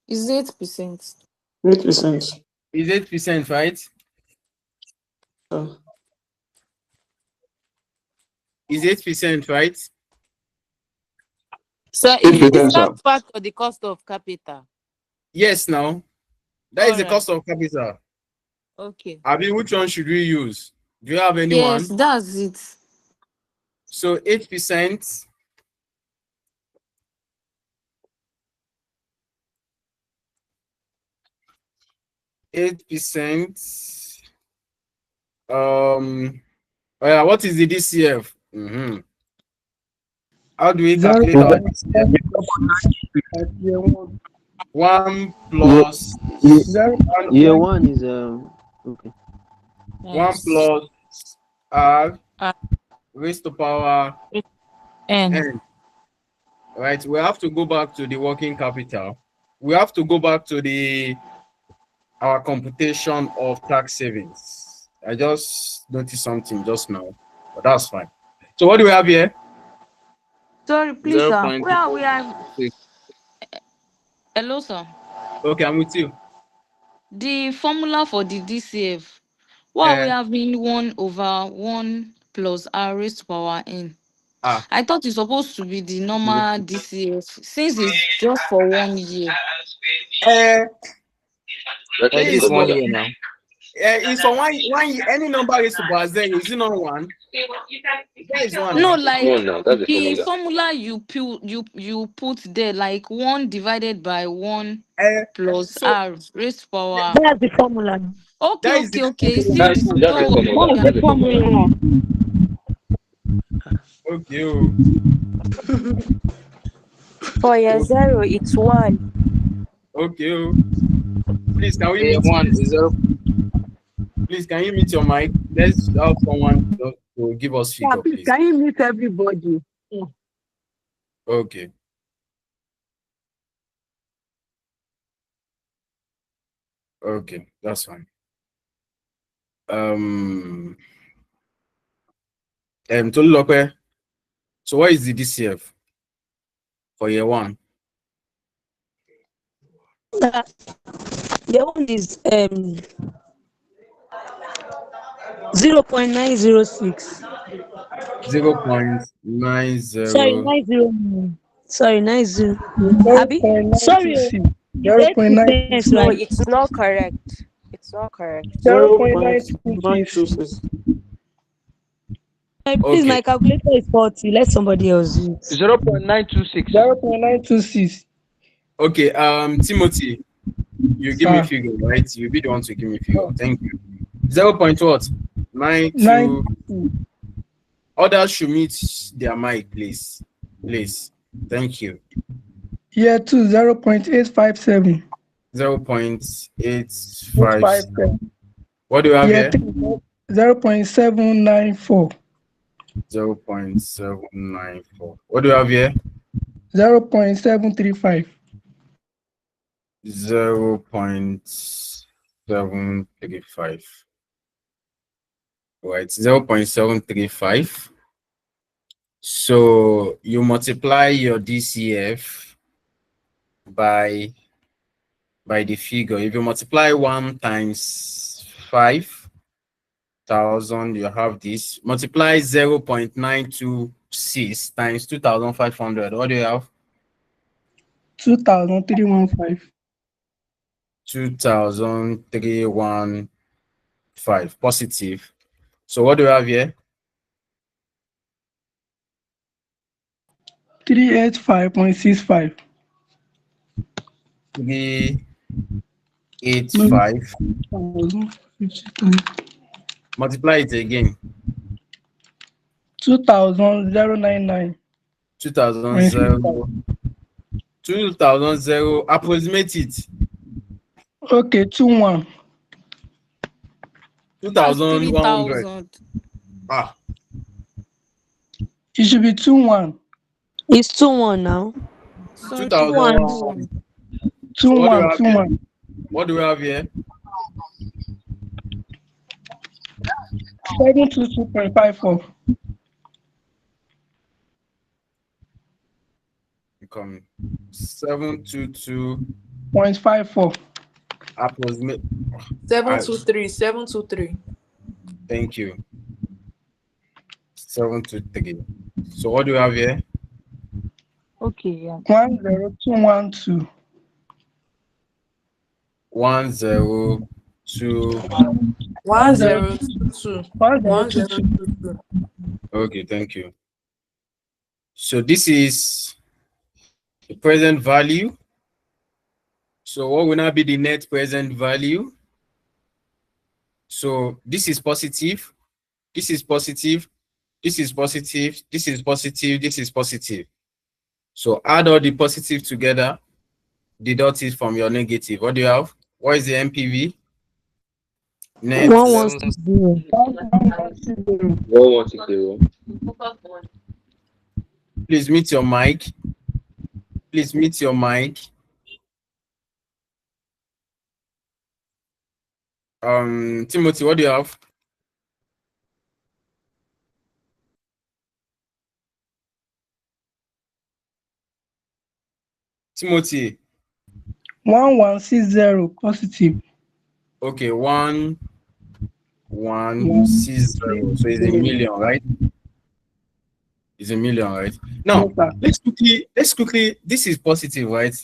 Is 8%. 8%. Is 8%, right? Is 8%, right? So is the discount factor the cost of capital? Yes, now. That is the Alright. cost of capital. Okay. I mean, which one should we use? Do you have anyone? Yes, that's it. So 8%. What is the DCF? How do we calculate our DCF? 1 plus Year one is okay. 1 plus R raised to power N. Right, we have to go back to the working capital. We have to go back to our computation of tax savings. I just noticed something just now, but that's fine. So what do we have here? Sorry, please, sir. Where we are? Hello, sir. Okay, I'm with you. The formula for the DCF. Why are we having 1/1 plus R raised to power N? I thought it's supposed to be the normal DCF since it's just for 1 year. It's 1 year now. It's for one year. Any number raised to power zero, is it not 1? That is 1. No, now. like the formula you put there, like 1 divided by 1 plus R raised to power. That's the formula. Okay. It's still That's the formula. That's the formula. Okay. For year 0, it's 1. Okay. Please, can we Year meet 1 is 0. Please, can you mute your mic? Let's have someone to give us figure, Please, please. can you mute everybody? Okay. Okay, that's fine. Tolulope, so what is the DCF for year one? Year one is 0.906. 0.90. Sorry, 909. Sorry, 90. Abby? Sorry, 0.926. the 8%, 0.926. No, right? it's not correct. It's not correct. 0.926. Please, my Okay. calculator is 40. Let somebody else use. 0.926. 0.926. Okay, Timothy, you give me Sir. figure, right? You be the one to give me figure. Thank you. 0. What? 92. 92. Others should meet their mic, please. Please. Thank you. Year 2, 0.857. 0.857. What do you have Year here? 3, 0.794. 0.794. What do you have here? 0.735. 0.735. Right, 0.735. So you multiply your DCF by the figure. If you multiply 1 times 5,000, you have this. Multiply 0.926 times 2,500. What do you have? 2,315. 2,315 positive. So what do you have here? 385.65. 385. Multiply it again. 2,099. 2,000. Approximate it. Okay, 21. 2,100. 3,000. Ah. It should be 21. It's 2-1 now. So 2,001. 21. So what do you have 21. here? What do we have here? 722.54. Coming. 722. 0.54. Approximate. 723. Thank you. 723. So what do we have here? Okay, yeah. 10212. 102. 1022. 1022. Okay, thank you. So this is the present value. So what will now be the net present value? So this is positive. This is positive. This is positive. This is positive. This is positive. So add all the positive together. Deduct it from your negative. What do you have? What is the NPV? Net. 1160. 1160. Please mute your mic. Please mute your mic. Timothy, what do you have? Timothy. 1160 positive. Okay, 1160. So it's a million, right? It's a million, right? Now let's quickly. This is positive, right?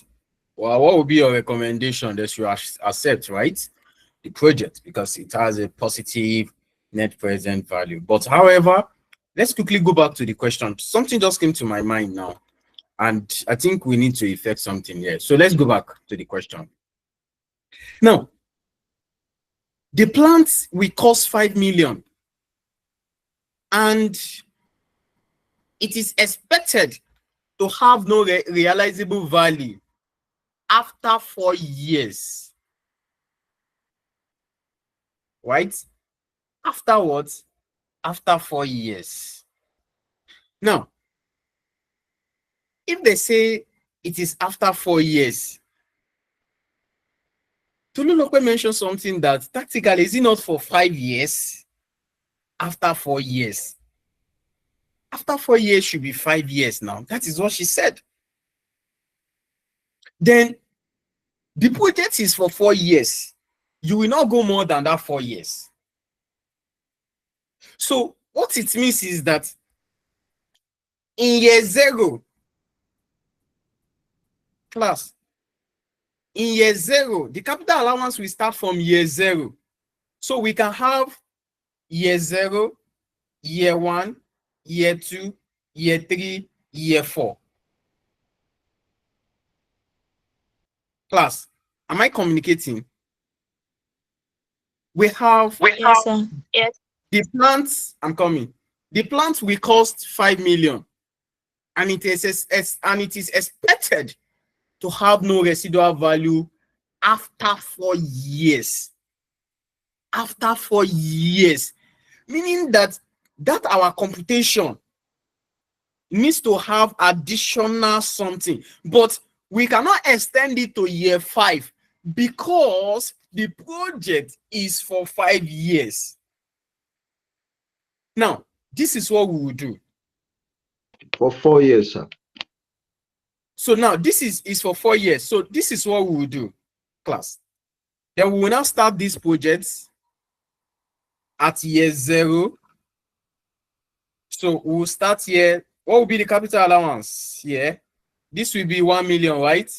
Well, what would be your recommendation that you accept, right? The project, because it has a positive net present value. But however, let's quickly go back to the question. Something just came to my mind now, and I think we need to effect something here. So let's go back to the question. Now, the plant will cost 5 million, and it is expected to have no realizable value after 4 years. Right? Afterwards, after 4 years. Now, if they say it is after 4 years, Tolulope mentioned something that tactically is it not for 5 years? After 4 years. After 4 years should be 5 years now. That is what she said. Then the project is for 4 years. You will not go more than that 4 years. So what it means is that in year 0, class, in year 0, the capital allowance will start from year 0. So we can have year 0, year 1, year 2, year 3, year 4. Class, am I communicating? We have Yes, sir. yes. The plants, I'm coming. The plant will cost 5 million, and it is expected to have no residual value after 4 years. After 4 years, meaning that our computation needs to have additional something, but we cannot extend it to year 5 because the project is for 5 years. Now, this is what we will do. For 4 years, sir. So now this is for 4 years. So this is what we will do, class. Then we will now start these projects at year 0. So we will start here. What will be the capital allowance here? This will be 1 million, right?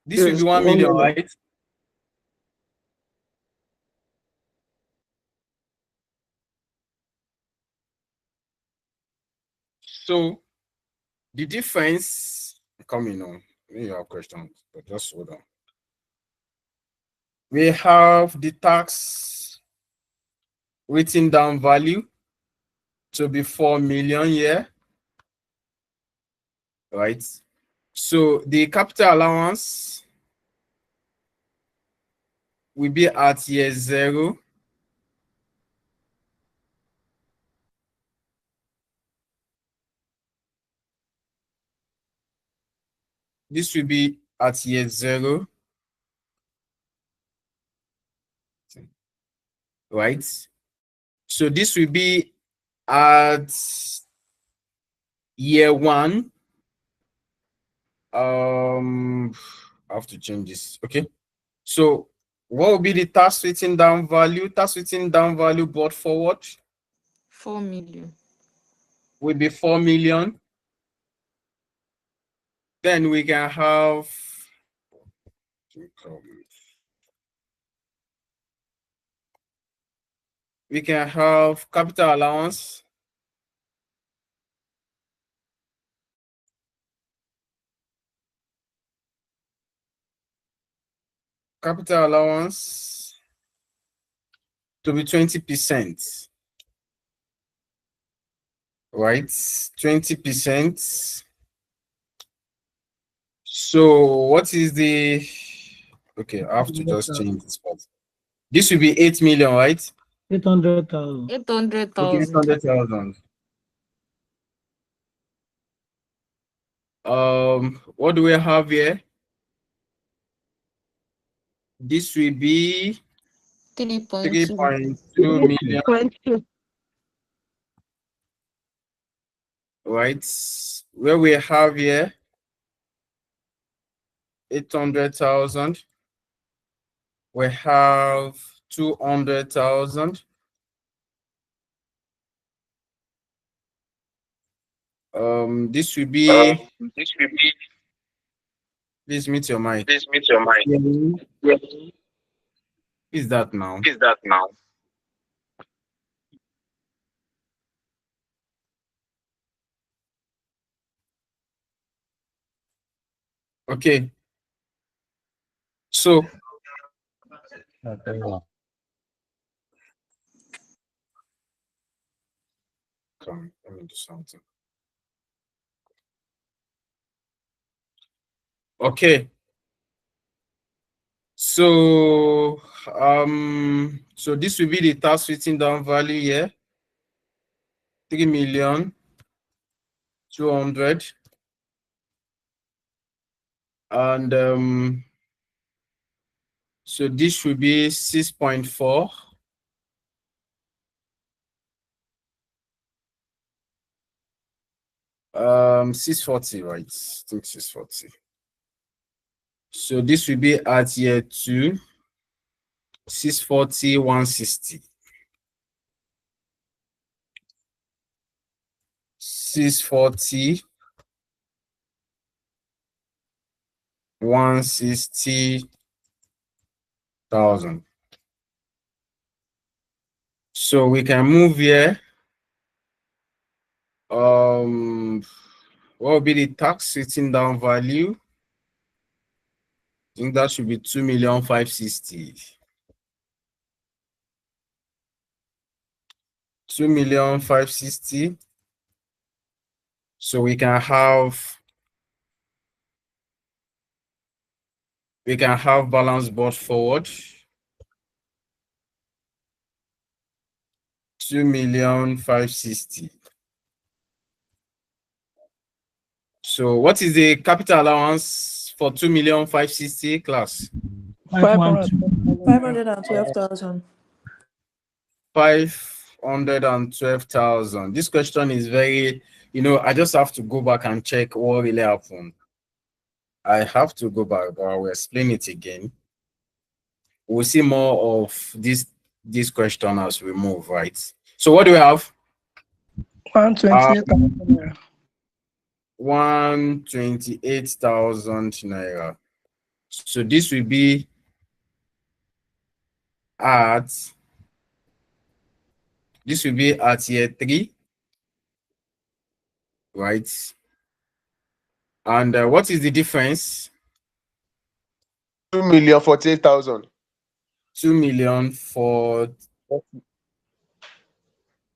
This will be 1 million, right? So the difference coming on. Maybe you have questions, but just hold on. We have the tax written down value to be 4 million here, right? So the capital allowance will be at year 0. This will be at year 0, right? So this will be at year 1. I have to change this. Okay. So what will be the tax written down value? Tax written down value brought forward 4 million. Will be 4 million. Then we can have capital allowance. Capital allowance to be 20%. Right? 20%. So what is the okay? I have to just change this part. This will be 8 million, right? 800,000. 800,000. 800,000. What do we have here? This will be 3.2 million. Right? Where we have here 800,000. We have 200,000. This will be. Please mute your mic. Is that now? Okay. So come, let me do something. Okay. So So this will be the tax written down value here. 3,200,000. And so this will be 6.4. 640, right? I think 640. So this will be at year 2, 640, 160. 640, 160,000. So we can move here. What will be the tax written down value? I think that should be 2,560,000. 2,560,000. So we can have balance brought forward. 2,560,000. So what is the capital allowance for 2,560,000, class? 512,000. 512,000. This question is very, I just have to go back and check what really happened. I have to go back, but I will explain it again. We'll see more of this question as we move, right? So what do we have? 128,000 naira. 128,000 naira. So this will be at year 3, right? And what is the difference? 2,048,000. 2 million for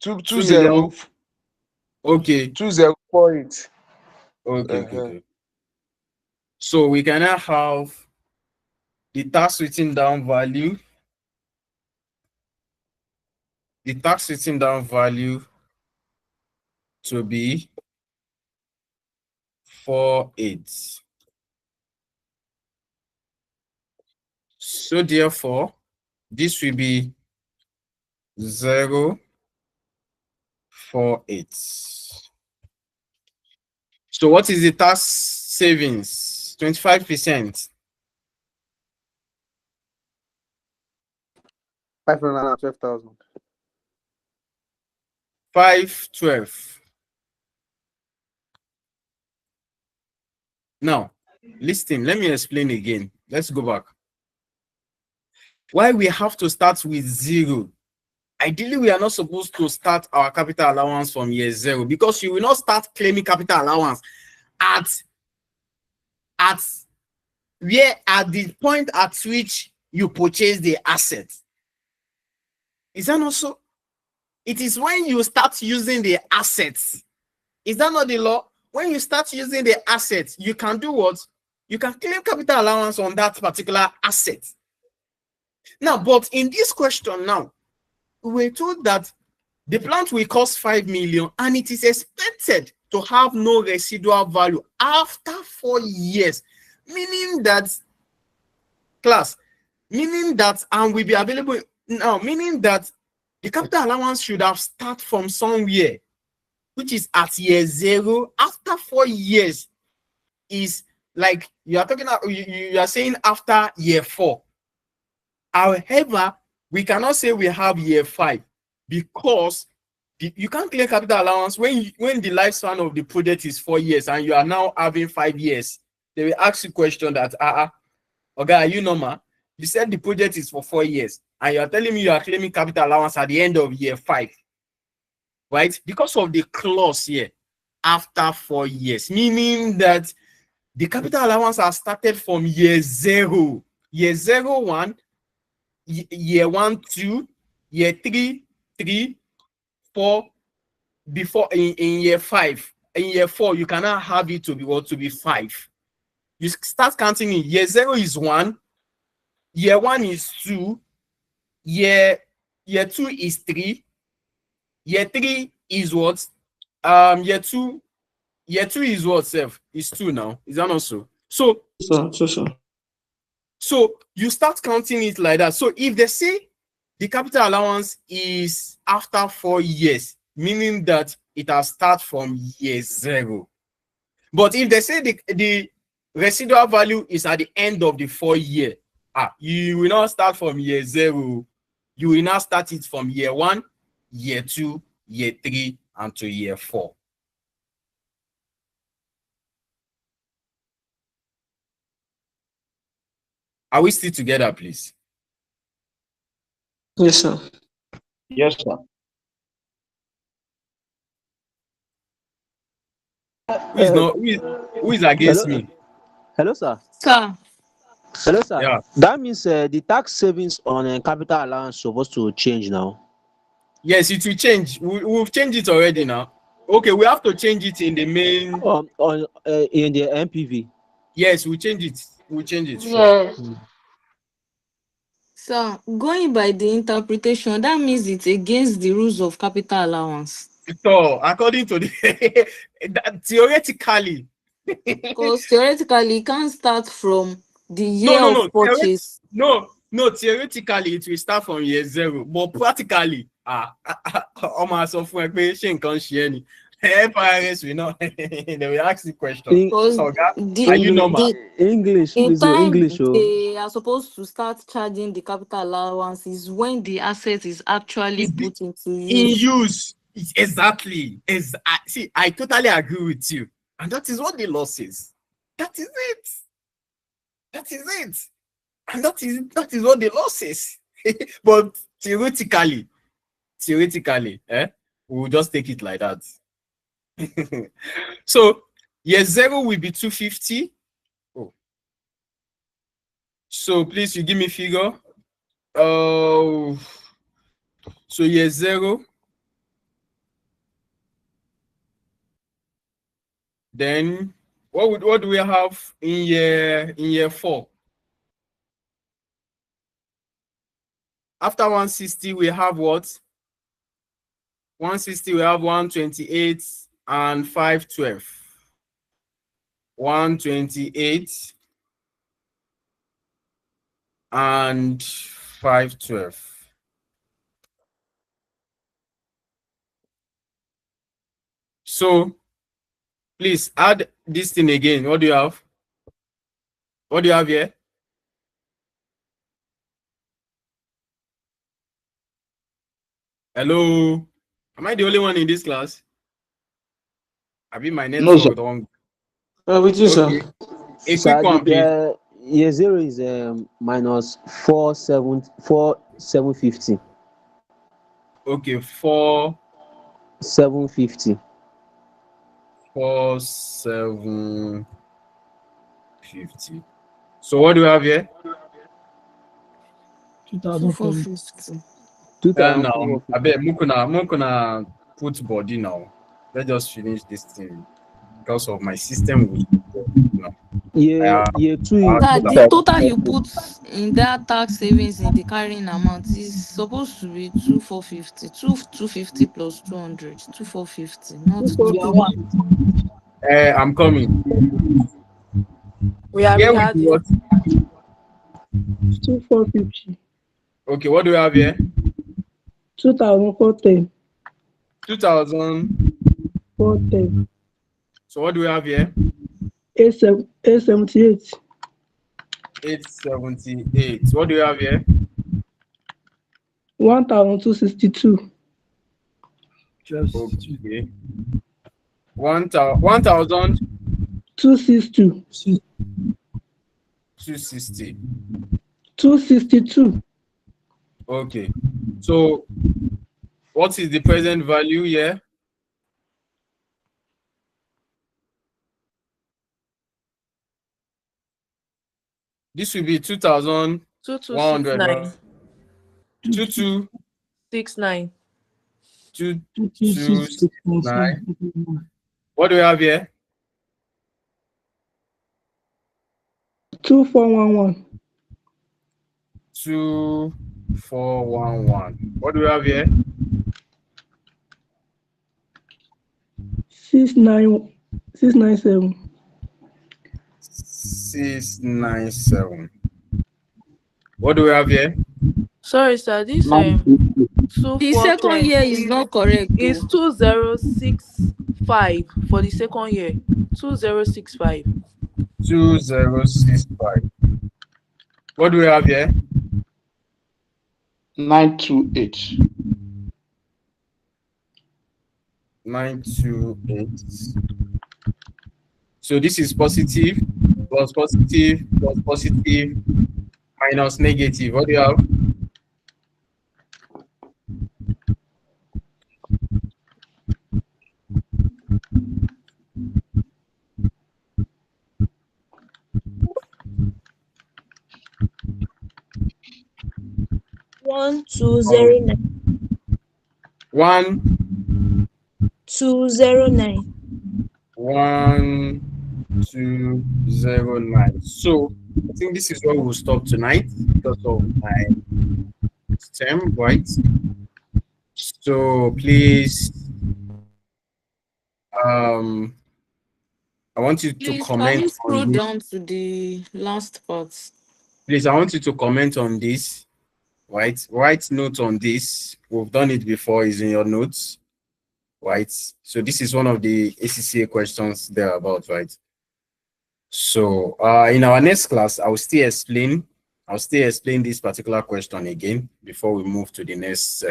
20. Okay. 2048. Okay. So we can now have the tax written down value. The tax written down value to be 48. So therefore, this will be 0.48. So what is the tax savings? 25%. 512,000. 512. Now, listen, let me explain again. Let's go back. Why we have to start with 0? Ideally, we are not supposed to start our capital allowance from year 0, because you will not start claiming capital allowance at the point at which you purchase the asset. Is that not so? It is when you start using the assets. Is that not the law? When you start using the assets, you can do what? You can claim capital allowance on that particular asset. Now, but in this question now, we're told that the plant will cost 5 million and it is expected to have no residual value after 4 years, meaning that and will be available now, meaning that the capital allowance should have started from somewhere, which is at year 0. After 4 years is like you are talking about, you are saying after year 4. However, we cannot say we have year 5, because you can't claim capital allowance when the lifespan of the project is 4 years and you are now having 5 years. They will ask you a question that, okay, are you normal? You said the project is for 4 years and you are telling me you are claiming capital allowance at the end of year 5, right? Because of the clause here, after 4 years, meaning that the capital allowance has started from year 0, year 0, 1, year 1, 2, year 3, 3, 4, before in year 5. In year 4, you cannot have it to be what? To be 5. You start counting in year 0 is 1, year 1 is 2, year 2 is 3. Year 3 is what? Year 2 is what, self? Is 2 now. Is that not so? So you start counting it like that. So if they say the capital allowance is after 4 years, meaning that it has start from year 0. But if they say the residual value is at the end of the 4 year, you will not start from year 0. You will now start it from year 1, year 2, year 3, and to year 4. Are we still together, please? Yes, sir. Yes, sir. Who is against me? Hello, sir. Sir. Hello, sir. Yeah. That means the tax savings on capital allowance supposed to change now. Yes, it will change. We've changed it already now. Okay, we have to change it in the main. In the MPV. Yes, we change it. We'll change it. Yes. Sure. So, going by the interpretation, that means it's against the rules of capital allowance. So, according to the theoretically, because theoretically, it can't start from the year of purchase. Theoretically, it will start from year 0, but practically, almost of FIRS will not. They will ask the question. Because are you normal? English, in please, your time English. they are supposed to start charging the capital allowance is when the asset is actually put into In use. use. Exactly. See, I totally agree with you. And that is what the law says. That is it. That is it. And that is what the law says. But theoretically, we'll just take it like that. So year 0 will be 250. Oh. So please, you give me figure. So year 0. Then what do we have in year 4? After 160, we have what? 160, we have 128 and 512. 128 and 512. So please add this thing again. What do you have? What do you have here? Hello? Am I the only one in this class? I mean, my No, sir. network wrong. With you, Okay. sir. A quick one, please. Year 0 is minus 4,750. Okay, 4,750. 4,750. So what do we have here? 2,450. Now, I bet Mukuna put body now. Let's just finish this thing because of my system. Year 2 the total you put in that tax savings in the carrying amount is supposed to be 2,450. 250 plus 200. 2,450, not 2,450. I'm coming. We are Here we do regarding. what? 2,450. Okay, what do we have here? 2,410. 2,410. So what do we have here? 878. 878. What do we have here? 1,262. Okay. 1,000. 262. 260. 262. Okay. So what is the present value here? This will be 2,100. 2269. 2269. 2269. What do we have here? 2411. 2411. 411. What do we have here? 697. 697. What do we have here? Sorry, sir. This The second 2410 year is not correct. is 2065 for the second year. 2065. 2065. What do we have here? 928. 928. So this is positive, plus positive, plus positive, minus negative. What do you have? One two zero nine. 1209. 1209. So I think this is where we'll stop tonight because of my term, right? So please, I want you to Please, can comment we on scroll this. down to the last part? Please, I want you to comment on this, right? Write note on this. We've done it before, is in your notes, right? So this is one of the ACCA questions thereabout, right? So in our next class, I'll still explain this particular question again before we move to the next,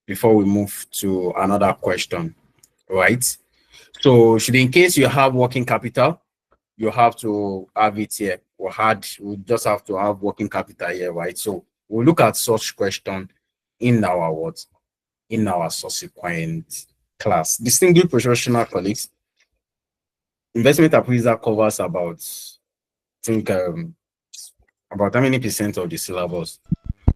before we move to another question, right? So should in case you have working capital, you have to have it here. We just have to have working capital here, right? So we'll look at such question in our what? In our subsequent class. Distinguished professional colleagues, investment appraisal covers about, I think, about how many percent of the syllabus?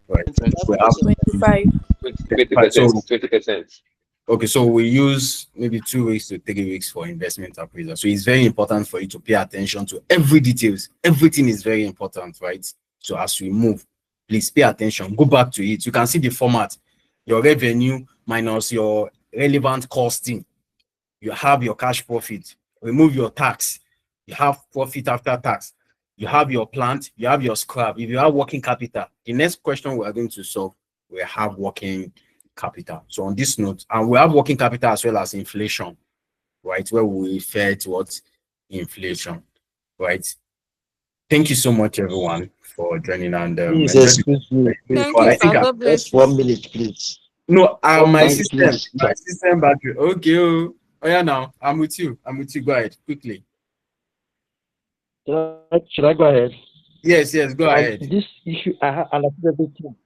Right. We have 25. 20%. 20%. Okay, so we use maybe 2 weeks to 3 weeks for investment appraisal. So it's very important for you to pay attention to every details. Everything is very important, right? So as we move, please pay attention. Go back to it. You can see the format. Your revenue minus your relevant costing. You have your cash profit. Remove your tax. You have profit after tax. You have your plant. You have your scrap. If you have working capital, the next question we are going to solve, we have working capital. So on this note, and we have working capital as well as inflation, right? Where we refer to what? Inflation, right? Thank you so much, everyone, for joining. And Please excuse me. Thank you, I think sir. God bless Just you. 1 minute, please. no, my Thank system, you. my system battery. Okay. Oh yeah, now I'm with you. Go ahead quickly. Should I go ahead? Yes, go Like ahead. this issue, I understood everything.